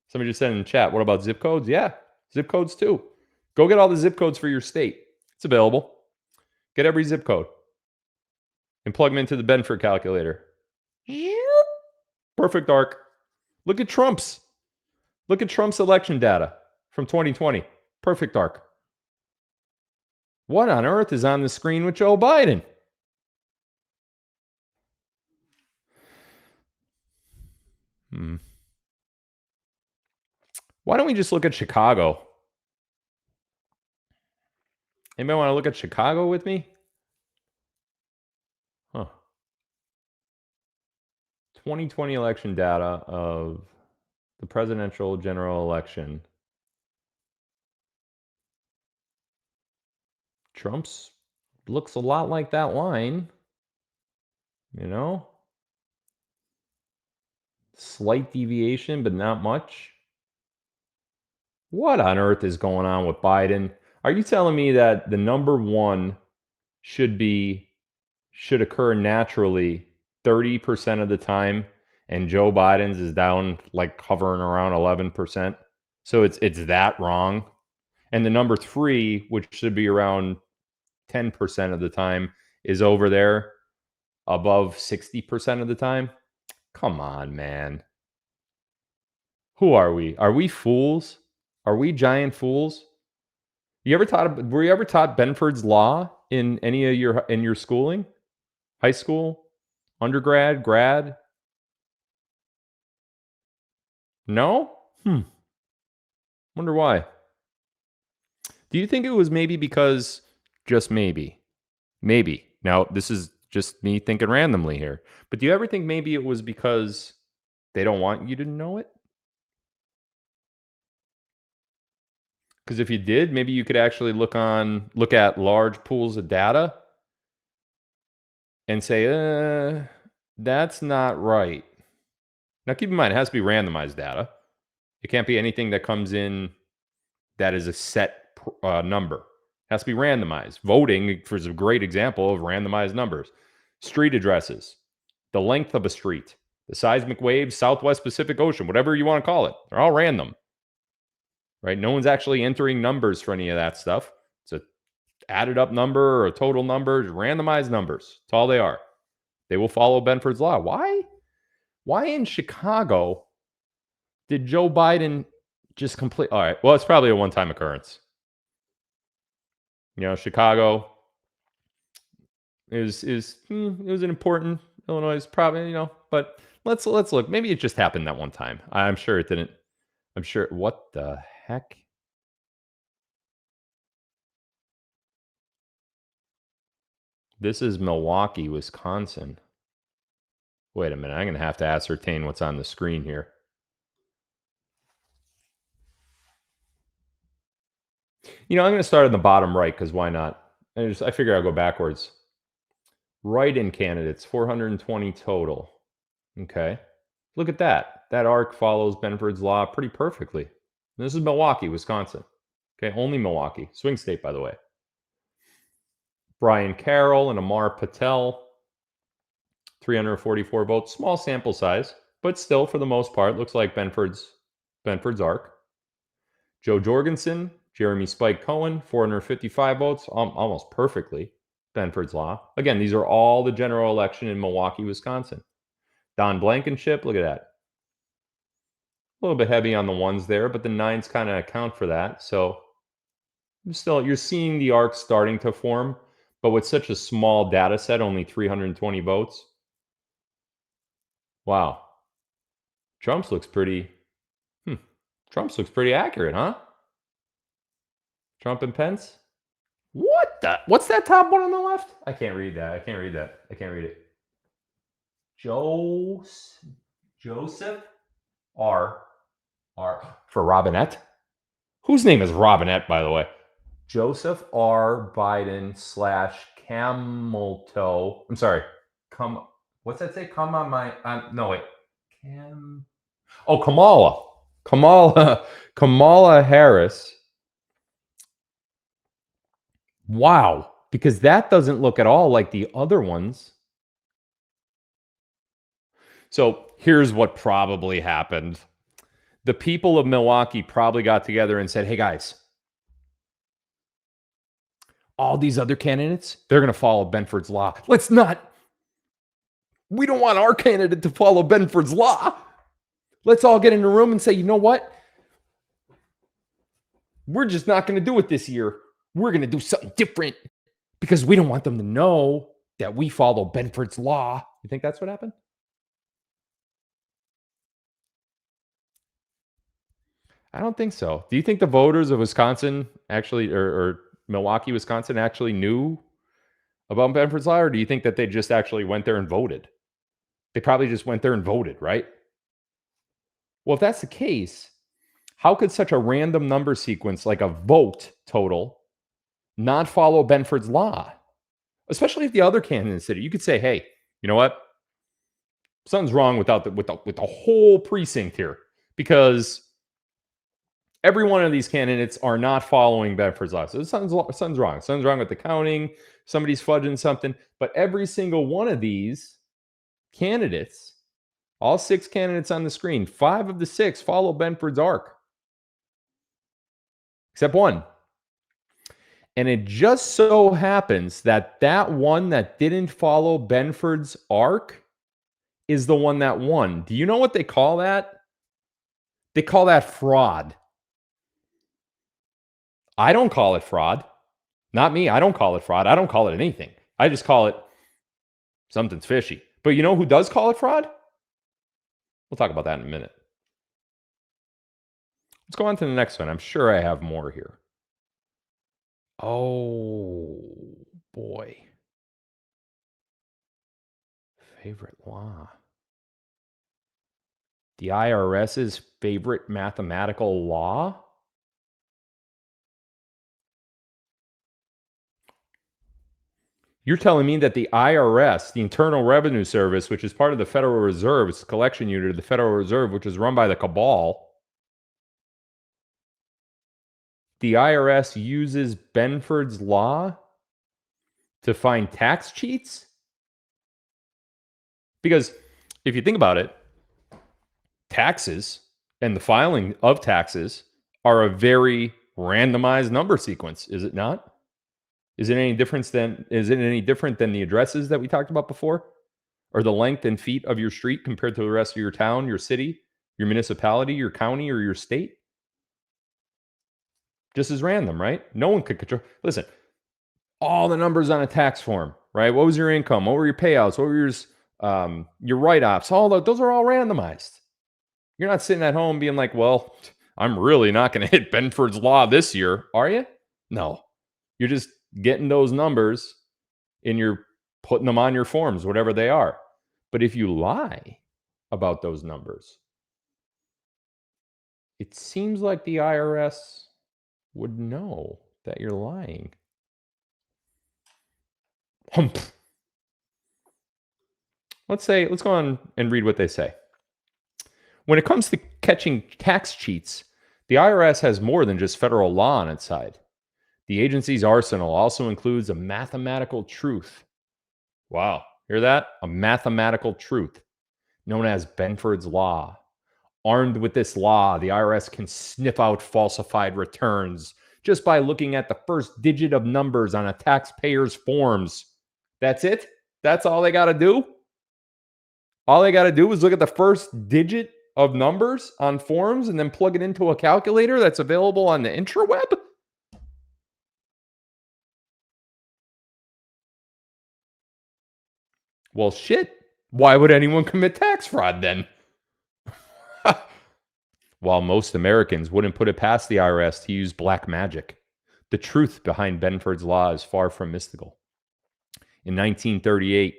Somebody just said in the chat, what about zip codes? Yeah, zip codes too. Go get all the zip codes for your state. It's available. Get every zip code and plug them into the Benford calculator. Perfect arc. Look at Trump's election data from 2020. Perfect arc. What on earth is on the screen with Joe Biden? Why don't we just look at Chicago? Anybody want to look at Chicago with me? Huh. 2020 election data of the presidential general election. Trump's looks a lot like that line, you know? Slight deviation, but not much. What on earth is going on with Biden? Are you telling me that the number one should occur naturally 30% of the time, and Joe Biden's is down like hovering around 11%? So it's that wrong. And the number three, which should be around 10% of the time, is over there above 60% of the time. Come on, man. Who are we? Are we fools? Are we giant fools? Were you ever taught Benford's law in any of your schooling? High school? Undergrad? Grad? No? Wonder why. Do you think it was maybe because, just maybe, now this is just me thinking randomly here, but do you ever think maybe it was because they don't want you to know it? Because if you did, maybe you could actually look at large pools of data and say, that's not right. Now, keep in mind, it has to be randomized data. It can't be anything that comes in that is a set number. It has to be randomized. Voting is a great example of randomized numbers. Street addresses, the length of a street, the seismic waves, Southwest Pacific Ocean, whatever you want to call it. They're all random. Right? No one's actually entering numbers for any of that stuff. It's a added up number or a total number, randomized numbers. That's all they are. They will follow Benford's law. Why? Why in Chicago did Joe Biden just complete? All right. Well, it's probably a one-time occurrence. Chicago is it was an important. Illinois is probably, but let's look. Maybe it just happened that one time. I'm sure it didn't. I'm sure. What the heck? This is Milwaukee, Wisconsin. Wait a minute. I'm going to have to ascertain what's on the screen here. I'm going to start in the bottom right because why not? I figure I'll go backwards. Write-in candidates, 420 total. Okay. Look at that. That arc follows Benford's law pretty perfectly. And this is Milwaukee, Wisconsin. Okay, only Milwaukee. Swing state, by the way. Brian Carroll and Amar Patel, 344 votes. Small sample size, but still, for the most part, looks like Benford's arc. Joe Jorgensen, Jeremy Spike Cohen, 455 votes, almost perfectly. Benford's law. Again, these are all the general election in Milwaukee, Wisconsin. Don Blankenship, look at that. A little bit heavy on the ones there, but the nines kind of account for that. So still, you're seeing the arc starting to form, but with such a small data set, only 320 votes. Wow. Trump's looks pretty accurate, huh? Trump and Pence? What's that top one on the left? I can't read that. I can't read it. Joseph R. For Robinette? Whose name is Robinette, by the way? Joseph R. Biden / Camel Toe. I'm sorry. What's that say? Come on my. No, wait. Kamala Harris. Wow. Because that doesn't look at all like the other ones. So here's what probably happened. The people of Milwaukee probably got together and said, hey, guys, all these other candidates, they're going to follow Benford's law. We don't want our candidate to follow Benford's law. Let's all get in a room and say, you know what? We're just not going to do it this year. We're going to do something different because we don't want them to know that we follow Benford's law. You think that's what happened? I don't think so. Do you think the voters of Wisconsin actually, or Milwaukee, Wisconsin actually knew about Benford's law, or do you think that they just actually went there and voted? They probably just went there and voted, right? Well, if that's the case, how could such a random number sequence like a vote total not follow Benford's law? Especially if the other candidates did it. You could say, hey, you know what? Something's wrong with the whole precinct here, because every one of these candidates are not following Benford's law. So something's wrong. Something's wrong with the counting. Somebody's fudging something. But every single one of these candidates, all 6 candidates on the screen, 5 of the 6 follow Benford's arc, except one. And it just so happens that that one that didn't follow Benford's arc is the one that won. Do you know what they call that? They call that fraud. I don't call it fraud. Not me. I don't call it fraud. I don't call it anything. I just call it something's fishy. But you know who does call it fraud? We'll talk about that in a minute. Let's go on to the next one. I'm sure I have more here. Oh, boy. Favorite law. The IRS's favorite mathematical law? You're telling me that the IRS, the Internal Revenue Service, which is part of the Federal Reserve, it's a collection unit of the Federal Reserve, which is run by the cabal, the IRS uses Benford's law to find tax cheats? Because if you think about it, taxes and the filing of taxes are a very randomized number sequence, is it not? Is it any different than the addresses that we talked about before? Or the length and feet of your street compared to the rest of your town, your city, your municipality, your county, or your state? Just as random, right? No one could control. Listen, all the numbers on a tax form, right? What was your income? What were your payouts? What were your write-offs? Those are all randomized. You're not sitting at home being like, well, I'm really not going to hit Benford's law this year, are you? No. You're just getting those numbers and you're putting them on your forms, whatever they are. But if you lie about those numbers, it seems like the IRS would know that you're lying. Let's go on and read what they say. When it comes to catching tax cheats, the IRS has more than just federal law on its side. The agency's arsenal also includes a mathematical truth. Wow, hear that? A mathematical truth known as Benford's law. Armed with this law, the IRS can sniff out falsified returns just by looking at the first digit of numbers on a taxpayer's forms. That's it? That's all they got to do? All they got to do is look at the first digit of numbers on forms and then plug it into a calculator that's available on the intraweb? Well, shit. Why would anyone commit tax fraud then? While most Americans wouldn't put it past the IRS to use black magic, the truth behind Benford's law is far from mystical. In 1938,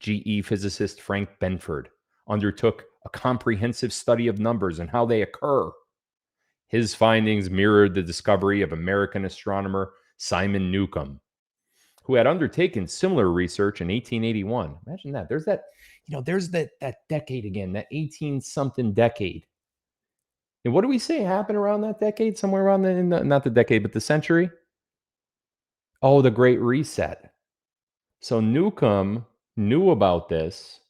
GE physicist Frank Benford undertook a comprehensive study of numbers and how they occur. His findings mirrored the discovery of American astronomer Simon Newcomb, who had undertaken similar research in 1881. Imagine that. There's that decade again, that 18-something decade. And what do we say happened around that decade? Somewhere around not the decade, but the century? Oh, the Great Reset. So Newcomb knew about this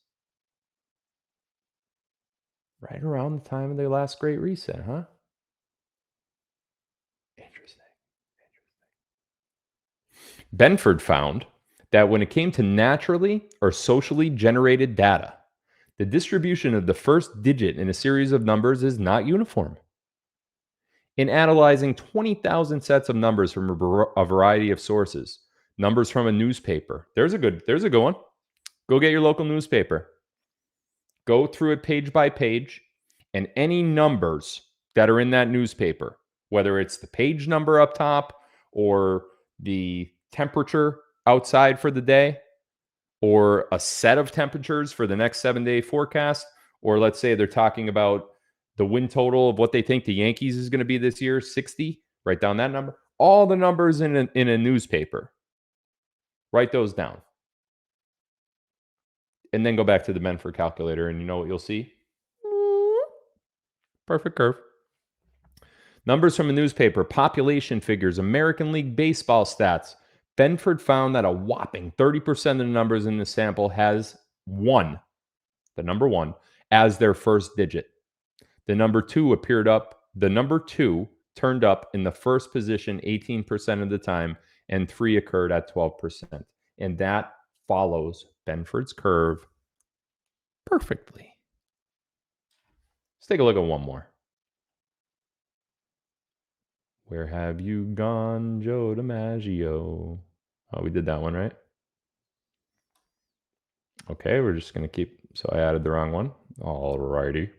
right around the time of the last Great Reset, huh? Interesting. Benford found that when it came to naturally or socially generated data, the distribution of the first digit in a series of numbers is not uniform. In analyzing 20,000 sets of numbers from a variety of sources, numbers from a newspaper, there's a good one. Go get your local newspaper. Go through it page by page, and any numbers that are in that newspaper, whether it's the page number up top or the temperature outside for the day, or a set of temperatures for the next 7-day forecast, or let's say they're talking about the win total of what they think the Yankees is going to be this year, 60, write down that number. All the numbers in a newspaper, write those down. And then go back to the Benford calculator, and you know what you'll see? Perfect curve. Numbers from a newspaper, population figures, American League Baseball stats. Benford found that a whopping 30% of the numbers in the sample has one, the number one, as their first digit. The number two turned up in the first position 18% of the time, and 3 occurred at 12%. And that follows Benford's curve perfectly. Let's take a look at one more. Where have you gone, Joe DiMaggio? Oh, we did that one, right? Okay, we're just going to keep... So I added the wrong one. All righty.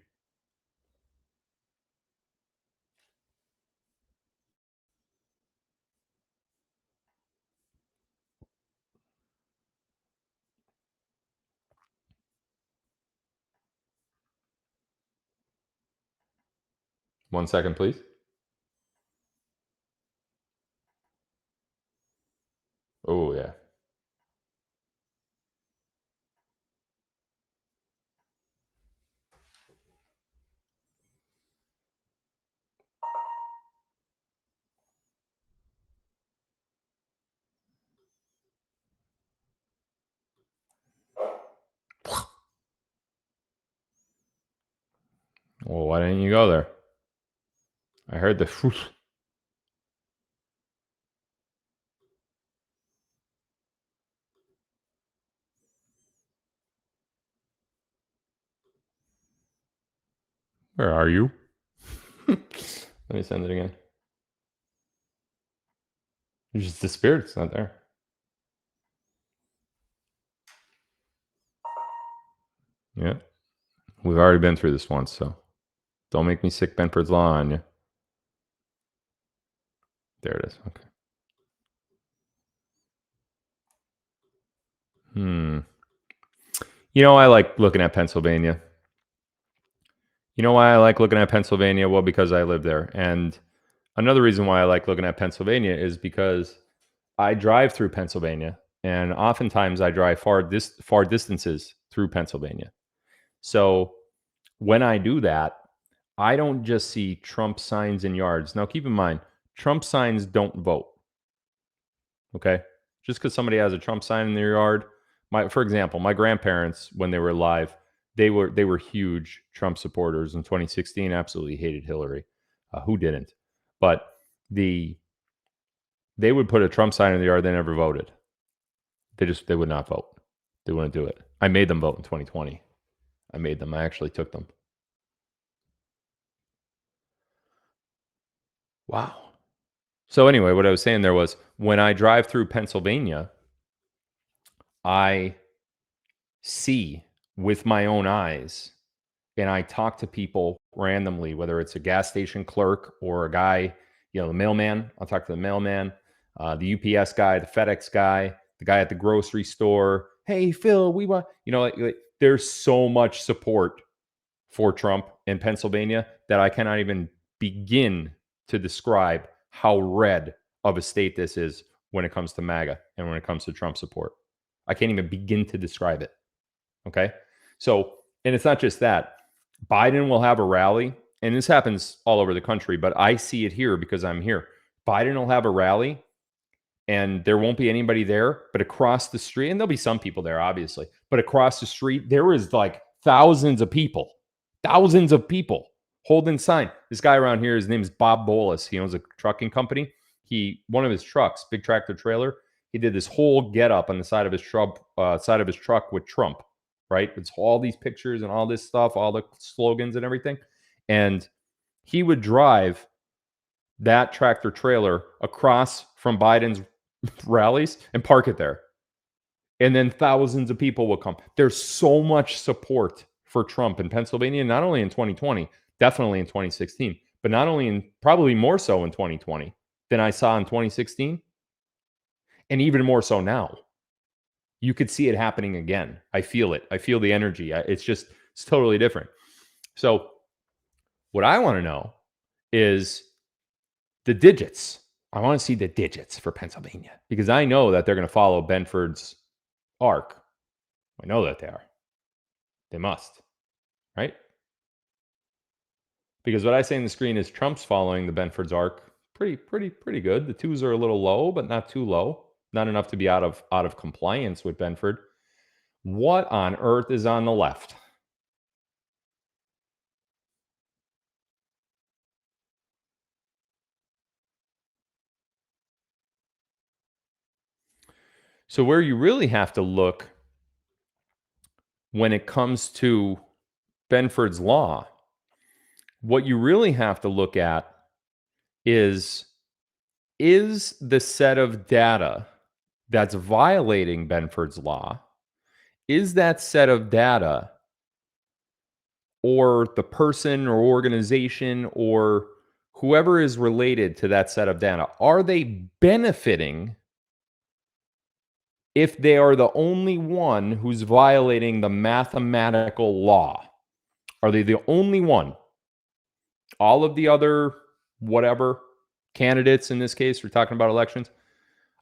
One second, please. Oh, yeah. Well, why didn't you go there? I heard the... Where are you? Let me send it again. You just disappeared. It's not there. Yeah. We've already been through this once, so don't make me sick Benford's Law on you. There it is. Okay. You know, I like looking at Pennsylvania. You know why I like looking at Pennsylvania? Well, because I live there. And another reason why I like looking at Pennsylvania is because I drive through Pennsylvania, and oftentimes I drive far distances through Pennsylvania. So when I do that, I don't just see Trump signs in yards. Now, keep in mind, Trump signs don't vote. Okay? Just because somebody has a Trump sign in their yard. For example, my grandparents, when they were alive, they were huge Trump supporters in 2016. Absolutely hated Hillary. Who didn't? But they would put a Trump sign in the yard. They never voted. They would not vote. They wouldn't do it. I made them vote in 2020. I made them. I actually took them. Wow. So anyway, what I was saying there was, when I drive through Pennsylvania, I see with my own eyes, and I talk to people randomly, whether it's a gas station clerk or a guy, the mailman. I'll talk to the mailman, the UPS guy, the FedEx guy, the guy at the grocery store. Hey, Phil, we want, there's so much support for Trump in Pennsylvania that I cannot even begin to describe how red of a state this is when it comes to MAGA and when it comes to Trump support. I can't even begin to describe it. Okay. So, and it's not just that. Biden will have a rally, and this happens all over the country, but I see it here because I'm here. Biden will have a rally, and there won't be anybody there, but across the street, and there'll be some people there, obviously, but across the street, there is like thousands of people holding sign. This guy around here, his name is Bob Bolus. He owns a trucking company. One of his trucks, big tractor trailer, he did this whole get up on the side of his truck with Trump, right? It's all these pictures and all this stuff, all the slogans and everything. And he would drive that tractor trailer across from Biden's rallies and park it there. And then thousands of people will come. There's so much support for Trump in Pennsylvania, not only in 2020, definitely in 2016, but probably more so in 2020 than I saw in 2016. And even more so now. you could see it happening again. I feel it. I feel the energy. It's totally different. So what I want to know is the digits. I want to see the digits for Pennsylvania because I know that they're going to follow Benford's arc. I know that they are. They must, right? Because what I say in the screen is Trump's following the Benford's arc pretty good. The twos are a little low, but not too low. Not enough to be out of compliance with Benford. What on earth is on the left? So where you really have to look when it comes to Benford's law, what you really have to look at is the set of data that's violating Benford's law, is that set of data or the person or organization or whoever is related to that set of data, are they benefiting if they are the only one who's violating the mathematical law? Are they the only one? All of the other whatever candidates, in this case, we're talking about elections,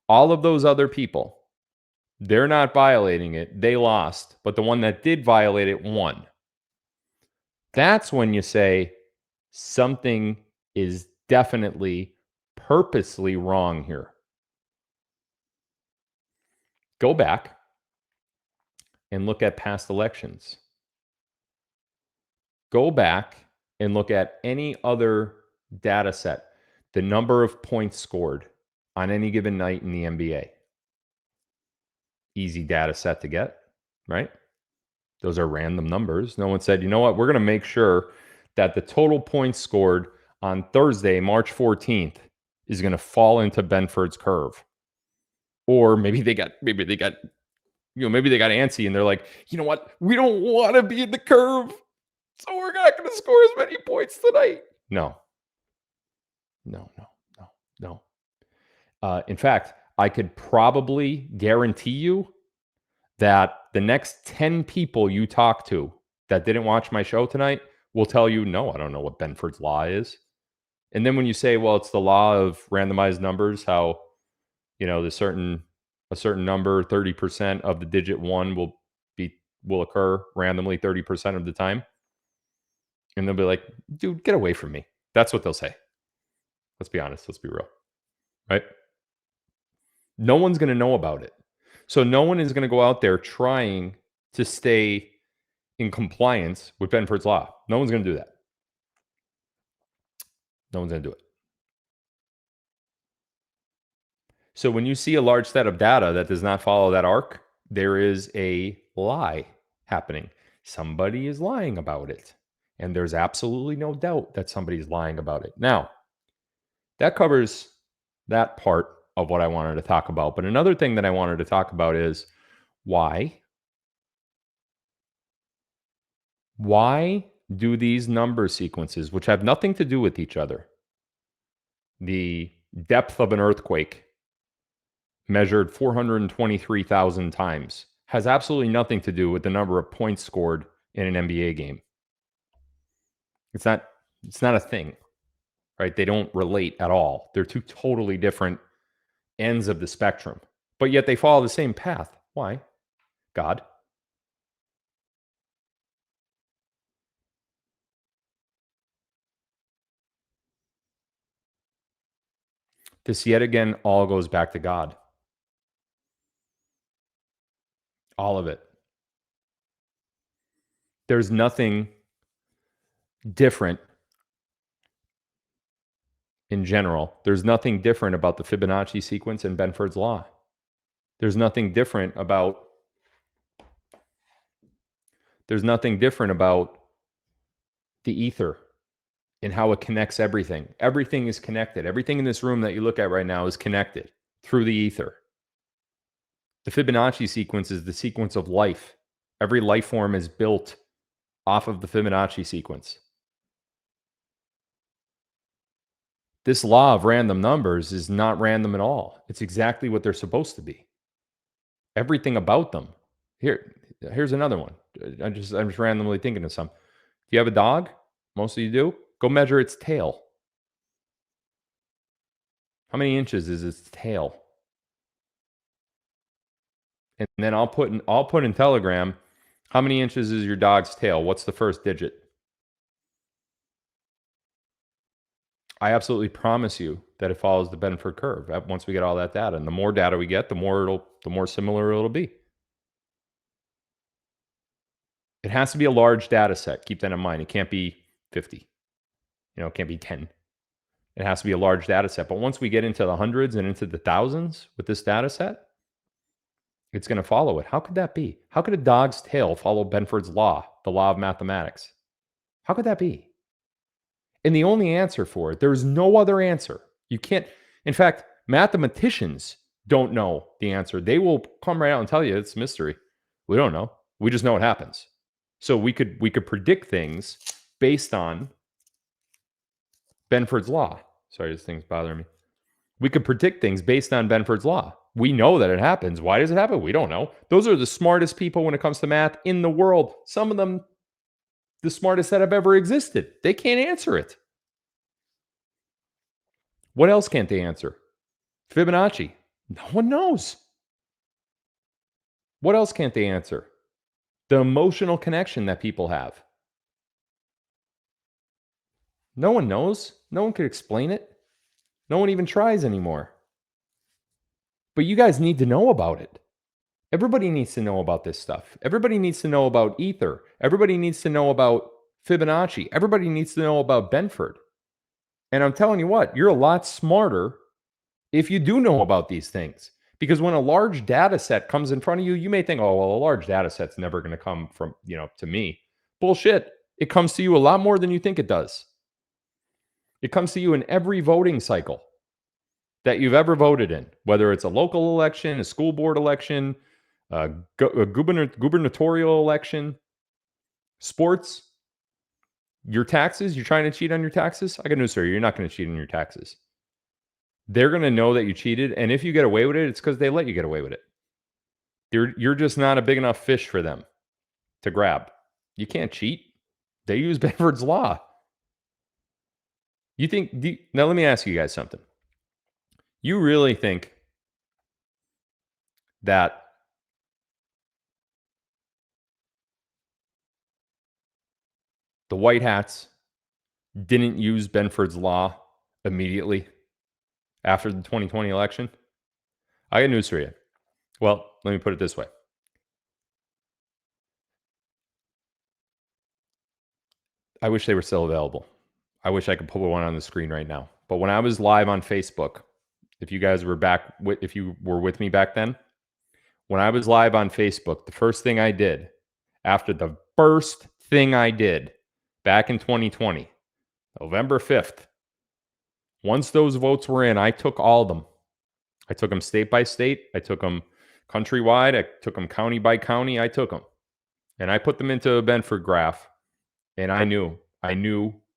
all of those other people, they're not violating it. They lost. But the one that did violate it won. That's when you say something is definitely purposely wrong here. Go back and look at past elections. Go back and look at any other data set, the number of points scored on any given night in the NBA. Easy data set to get, right? Those are random numbers. No one said, you know what, we're going to make sure that the total points scored on Thursday, March 14th, is going to fall into Benford's curve. Or maybe they got antsy and they're like, you know what, we don't want to be in the curve, so we're not going to score as many points tonight. No. In fact, I could probably guarantee you that the next 10 people you talk to that didn't watch my show tonight will tell you, no, I don't know what Benford's law is. And then when you say, well, it's the law of randomized numbers, how, a certain number, 30% of the digit 1 will occur randomly 30% of the time. And they'll be like, dude, get away from me. That's what they'll say. Let's be honest. Let's be real. Right? No one's going to know about it. So no one is going to go out there trying to stay in compliance with Benford's law. No one's going to do that. No one's going to do it. So when you see a large set of data that does not follow that arc, there is a lie happening. Somebody is lying about it. And there's absolutely no doubt that somebody's lying about it. Now, that covers that part of what I wanted to talk about. But another thing that I wanted to talk about is why do these number sequences, which have nothing to do with each other, the depth of an earthquake measured 423,000 times, has absolutely nothing to do with the number of points scored in an NBA game. It's not a thing, right? They don't relate at all. They're two totally different ends of the spectrum, but yet they follow the same path. Why? God. This yet again all goes back to God. All of it. There's nothing different in general. There's nothing different about the Fibonacci sequence and Benford's law. There's nothing different about the ether and how it connects everything. Everything is connected. Everything in this room that you look at right now is connected through the ether. The Fibonacci sequence is the sequence of life. Every life form is built off of the Fibonacci sequence. This law of random numbers is not random at all. It's exactly what they're supposed to be. everything about them. Here's another one. I'm just randomly thinking of some. Do you have a dog? Most of you do. Go measure its tail. How many inches is its tail? And then I'll put in Telegram, how many inches is your dog's tail? What's the first digit? I absolutely promise you that it follows the Benford curve once we get all that data. And the more data we get, the more similar it'll be. It has to be a large data set. Keep that in mind. It can't be 50. It can't be 10. It has to be a large data set. But once we get into the hundreds and into the thousands with this data set, it's going to follow it. How could that be? How could a dog's tail follow Benford's law, the law of mathematics? How could that be? And the only answer for it, there's no other answer. You can't, in fact, mathematicians don't know the answer. They will come right out and tell you it's a mystery. We don't know. We just know it happens. So we could predict things based on Benford's law. Sorry, this thing's bothering me. We could predict things based on Benford's law. We know that it happens. Why does it happen? We don't know. Those are the smartest people when it comes to math in the world. Some of them, the smartest that have ever existed. They can't answer it. What else can't they answer? Fibonacci. No one knows. What else can't they answer? The emotional connection that people have. No one knows. No one could explain it. No one even tries anymore. But you guys need to know about it. Everybody needs to know about this stuff. Everybody needs to know about ether. Everybody needs to know about Fibonacci. Everybody needs to know about Benford. And I'm telling you what, you're a lot smarter if you do know about these things. Because when a large data set comes in front of you, you may think, oh, well, a large data set's never going to come from, to me. Bullshit. It comes to you a lot more than you think it does. It comes to you in every voting cycle that you've ever voted in, whether it's a local election, a school board election, a gubernatorial election, sports, your taxes. You're trying to cheat on your taxes? I got news for you. You're not going to cheat on your taxes. They're going to know that you cheated. And if you get away with it, it's because they let you get away with it. You're just not a big enough fish for them to grab. You can't cheat. They use Benford's law. Now let me ask you guys something. You really think that the White Hats didn't use Benford's law immediately after the 2020 election? I got news for you. Well, let me put it this way. I wish they were still available. I wish I could put one on the screen right now. But when I was live on Facebook, if you guys were if you were with me back then, when I was live on Facebook, the first thing I did back in 2020, November 5th, once those votes were in, I took all of them. I took them state by state. I took them countrywide. I took them county by county. I took them. And I put them into a Benford graph. And I knew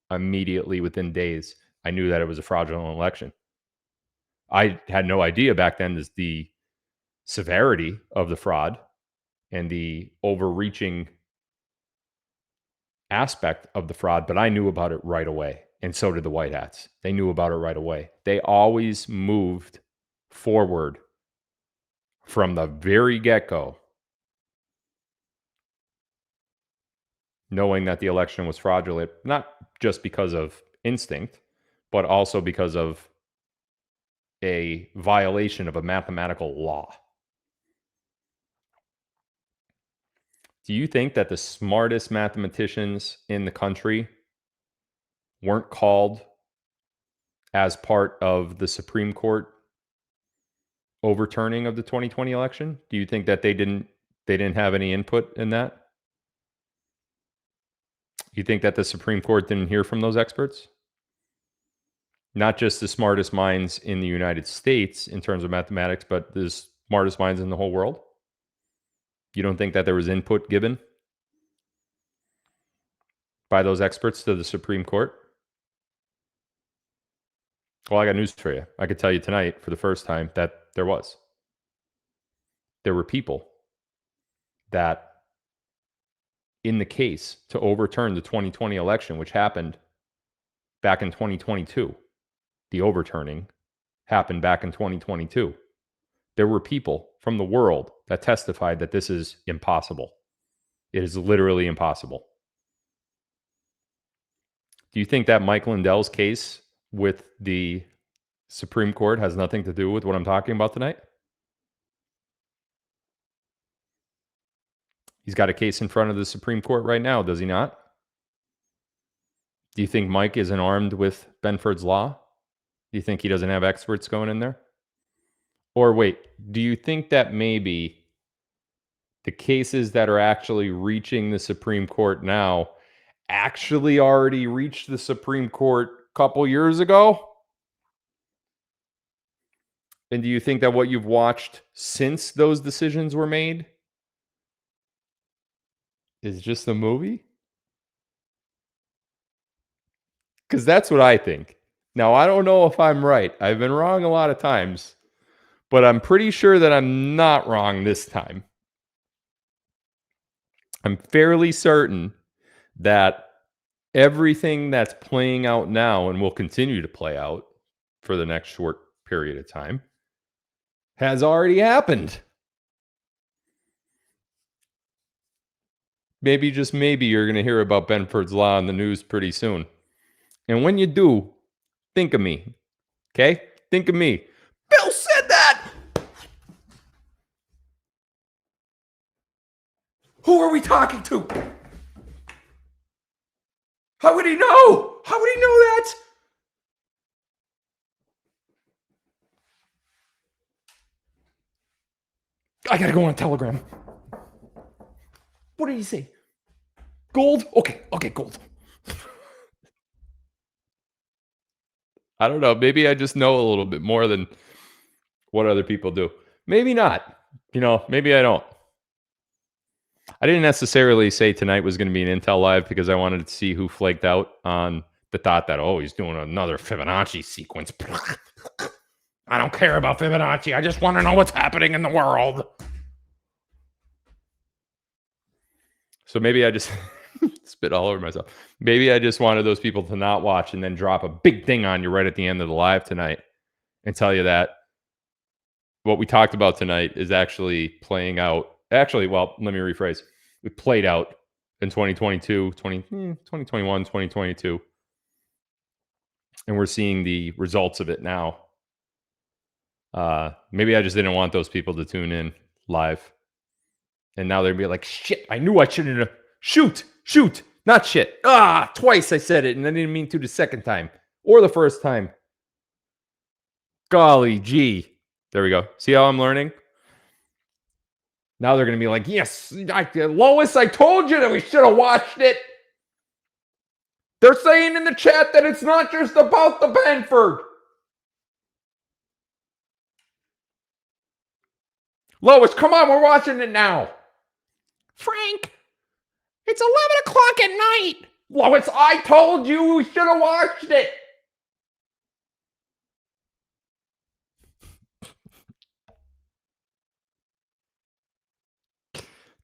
immediately within days, I knew that it was a fraudulent election. I had no idea back then the severity of the fraud and the overreaching aspect of the fraud, but I knew about it right away. And so did the White Hats. They knew about it right away. They always moved forward from the very get-go, knowing that the election was fraudulent, not just because of instinct, but also because of a violation of a mathematical law. Do you think that the smartest mathematicians in the country weren't called as part of the Supreme Court overturning of the 2020 election? Do you think that they didn't have any input in that? You think that the Supreme Court didn't hear from those experts? Not just the smartest minds in the United States in terms of mathematics, but the smartest minds in the whole world? You don't think that there was input given by those experts to the Supreme Court? Well, I got news for you. I could tell you tonight for the first time that there was. there were people that, in the case to overturn the 2020 election, which happened back in 2022, the overturning happened back in 2022. There were people from the world that testified that this is impossible. It is literally impossible. Do you think that Mike Lindell's case with the Supreme Court has nothing to do with what I'm talking about tonight? He's got a case in front of the Supreme Court right now, does he not? Do you think Mike isn't armed with Benford's law? Do you think he doesn't have experts going in there? Or wait, do you think that maybe the cases that are actually reaching the Supreme Court now actually already reached the Supreme Court a couple years ago? And do you think that what you've watched since those decisions were made is just a movie? Because that's what I think. Now, I don't know if I'm right. I've been wrong a lot of times, but I'm pretty sure that I'm not wrong this time. I'm fairly certain that everything that's playing out now and will continue to play out for the next short period of time has already happened. Maybe, just maybe, you're going to hear about Benford's law in the news pretty soon. And when you do, think of me. Okay? Think of me. Bill said that! Who are we talking to? How would he know? How would he know that? I gotta go on a telegram. What did he say? Gold? Okay, gold. I don't know. Maybe I just know a little bit more than what other people do. Maybe not. Maybe I don't. I didn't necessarily say tonight was going to be an Intel Live because I wanted to see who flaked out on the thought that, he's doing another Fibonacci sequence. I don't care about Fibonacci. I just want to know what's happening in the world. So maybe I just spit all over myself. Maybe I just wanted those people to not watch and then drop a big thing on you right at the end of the live tonight and tell you that what we talked about tonight is actually playing out. Actually, well, let me rephrase. It played out in 2022, 2021, 2022. And we're seeing the results of it now. Maybe I just didn't want those people to tune in live. And now they'd be like, shit, I knew I shouldn't have. Shoot, not shit. Twice I said it, and I didn't mean to the second time. Or the first time. Golly gee. There we go. See how I'm learning? Now they're going to be like, yes, Lois, I told you that we should have watched it. They're saying in the chat that it's not just about the Benford. Lois, come on, we're watching it now. Frank, it's 11 o'clock at night. Lois, I told you we should have watched it.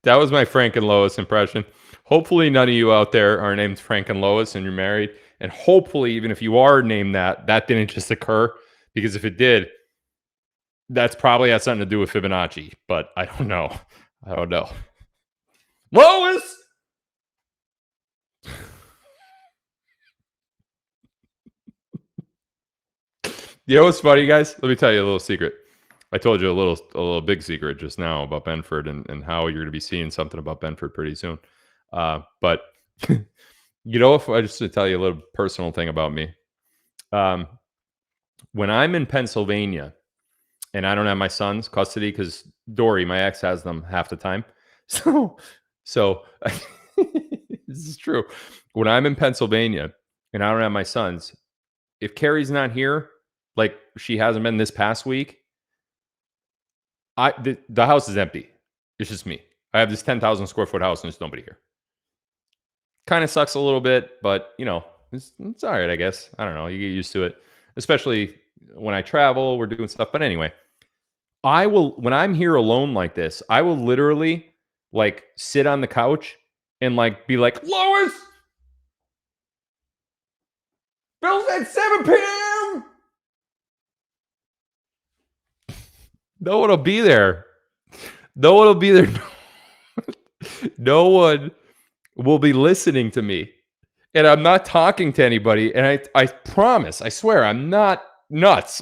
That was my Frank and Lois impression. Hopefully none of you out there are named Frank and Lois and you're married. And hopefully, even if you are named that didn't just occur. Because if it did, that's probably has something to do with Fibonacci. But I don't know. Lois! You know what's funny, guys? Let me tell you a little secret. I told you a little big secret just now about Benford and how you're going to be seeing something about Benford pretty soon. But if I just to tell you a little personal thing about me. When I'm in Pennsylvania and I don't have my son's custody because Dory, my ex, has them half the time. So this is true. When I'm in Pennsylvania and I don't have my sons, if Carrie's not here, like she hasn't been this past week, the house is empty. It's just me. I have this 10,000 square foot house and there's nobody here. Kind of sucks a little bit, but it's all right, I guess. I don't know. You get used to it, especially when I travel. We're doing stuff. But anyway, when I'm here alone like this, I will literally like sit on the couch and like be like, Lois, Bill's at 7 p.m. No one will be there. No one will be there. No one will be listening to me. And I'm not talking to anybody. And I promise, I swear, I'm not nuts.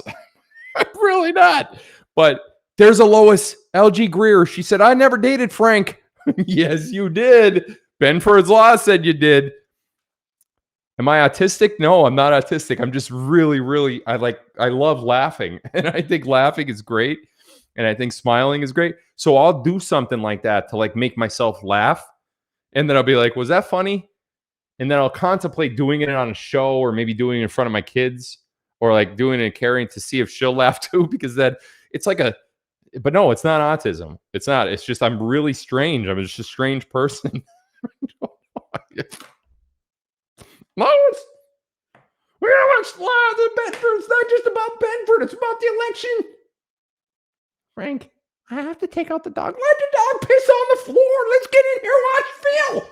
I'm really not. But there's a Lois LG Greer. She said, I never dated Frank. Yes, you did. Benford's Law said you did. Am I autistic? No, I'm not autistic. I'm just really, I love laughing. And I think laughing is great. And I think smiling is great. So I'll do something like that to like make myself laugh. And then I'll be like, was that funny? And then I'll contemplate doing it on a show or maybe doing it in front of my kids or like doing it in Carrie to see if she'll laugh too, because then it's like but no, it's not autism. It's not. It's just I'm really strange. I'm just a strange person. Lois, we're going to watch the Benford. It's not just about Benford. It's about the election. Frank, I have to take out the dog. Let the dog piss on the floor. Let's get in here and watch Phil.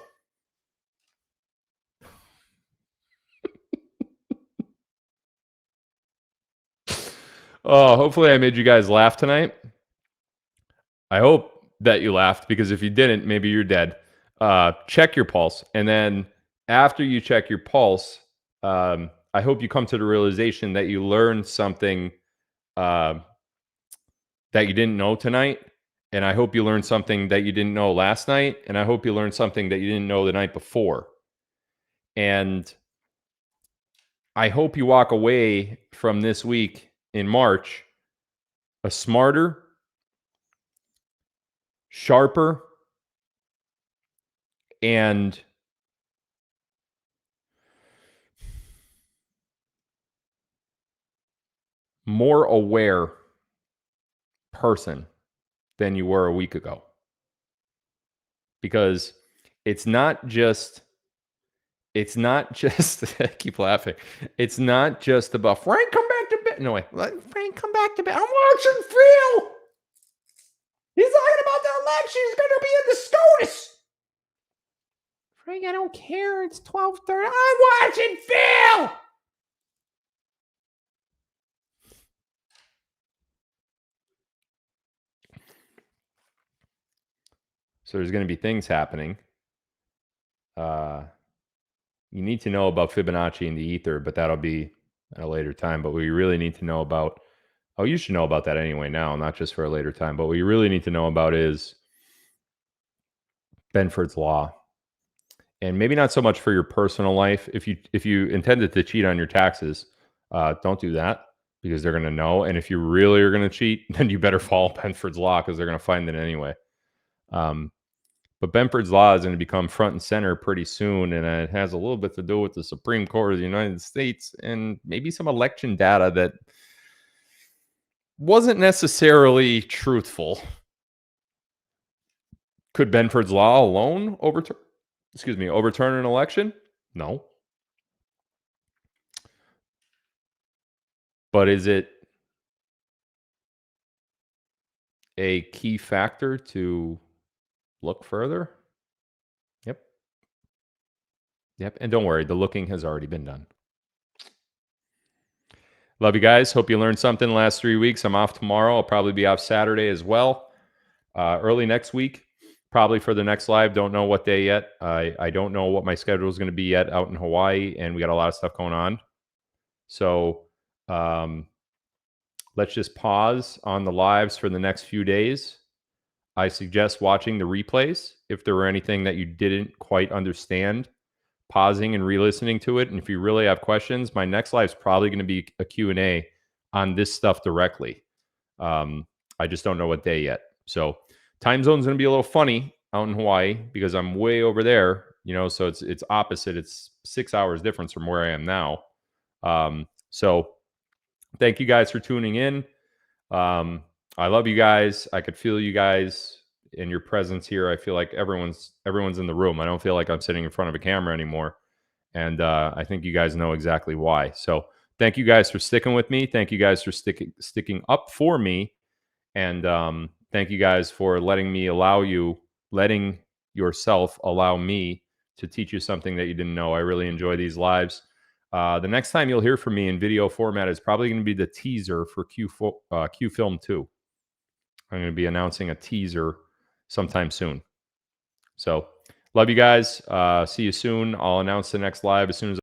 Oh, hopefully I made you guys laugh tonight. I hope that you laughed, because if you didn't, maybe you're dead. Check your pulse. And then after you check your pulse, I hope you come to the realization that you learned something that you didn't know tonight. And I hope you learned something that you didn't know last night. And I hope you learned something that you didn't know the night before. And I hope you walk away from this week in March a smarter, sharper, and more aware person than you were a week ago. Because it's not just I keep laughing. It's not just about Frank, come back to bed. No way. Frank, come back to bed. I'm watching Phil. He's talking about the election. He's going to be in the SCOTUS. Frank, I don't care. It's 12:30. I'm watching Phil. So there's going to be things happening. You need to know about Fibonacci and the ether, but that'll be at a later time. But what you really need to know about, you should know about that anyway now, not just for a later time. But what you really need to know about is Benford's Law. And maybe not so much for your personal life. If you intended to cheat on your taxes, don't do that, because they're going to know. And if you really are going to cheat, then you better follow Benford's Law, because they're going to find it anyway. But Benford's Law is going to become front and center pretty soon, and it has a little bit to do with the Supreme Court of the United States and maybe some election data that wasn't necessarily truthful. Could Benford's Law alone overturn an election? No. But is it a key factor to look further? Yep. And don't worry, the looking has already been done. Love you guys. Hope you learned something the last 3 weeks. I'm off tomorrow. I'll probably be off Saturday as well. Early next week, probably for the next live. Don't know what day yet. I don't know what my schedule is going to be yet out in Hawaii, and we got a lot of stuff going on. So let's just pause on the lives for the next few days. I suggest watching the replays if there were anything that you didn't quite understand, pausing and re-listening to it. And if you really have questions, my next live is probably going to be a Q&A on this stuff directly. I just don't know what day yet. So time zone's going to be a little funny out in Hawaii because I'm way over there, so it's opposite. It's 6 hours difference from where I am now. So thank you guys for tuning in. I love you guys. I could feel you guys in your presence here. I feel like everyone's in the room. I don't feel like I'm sitting in front of a camera anymore. And I think you guys know exactly why. So thank you guys for sticking with me. Thank you guys for sticking up for me. And thank you guys for letting yourself allow me to teach you something that you didn't know. I really enjoy these lives. The next time you'll hear from me in video format is probably going to be the teaser for Q Film 2. I'm going to be announcing a teaser sometime soon. So love you guys. See you soon. I'll announce the next live as soon as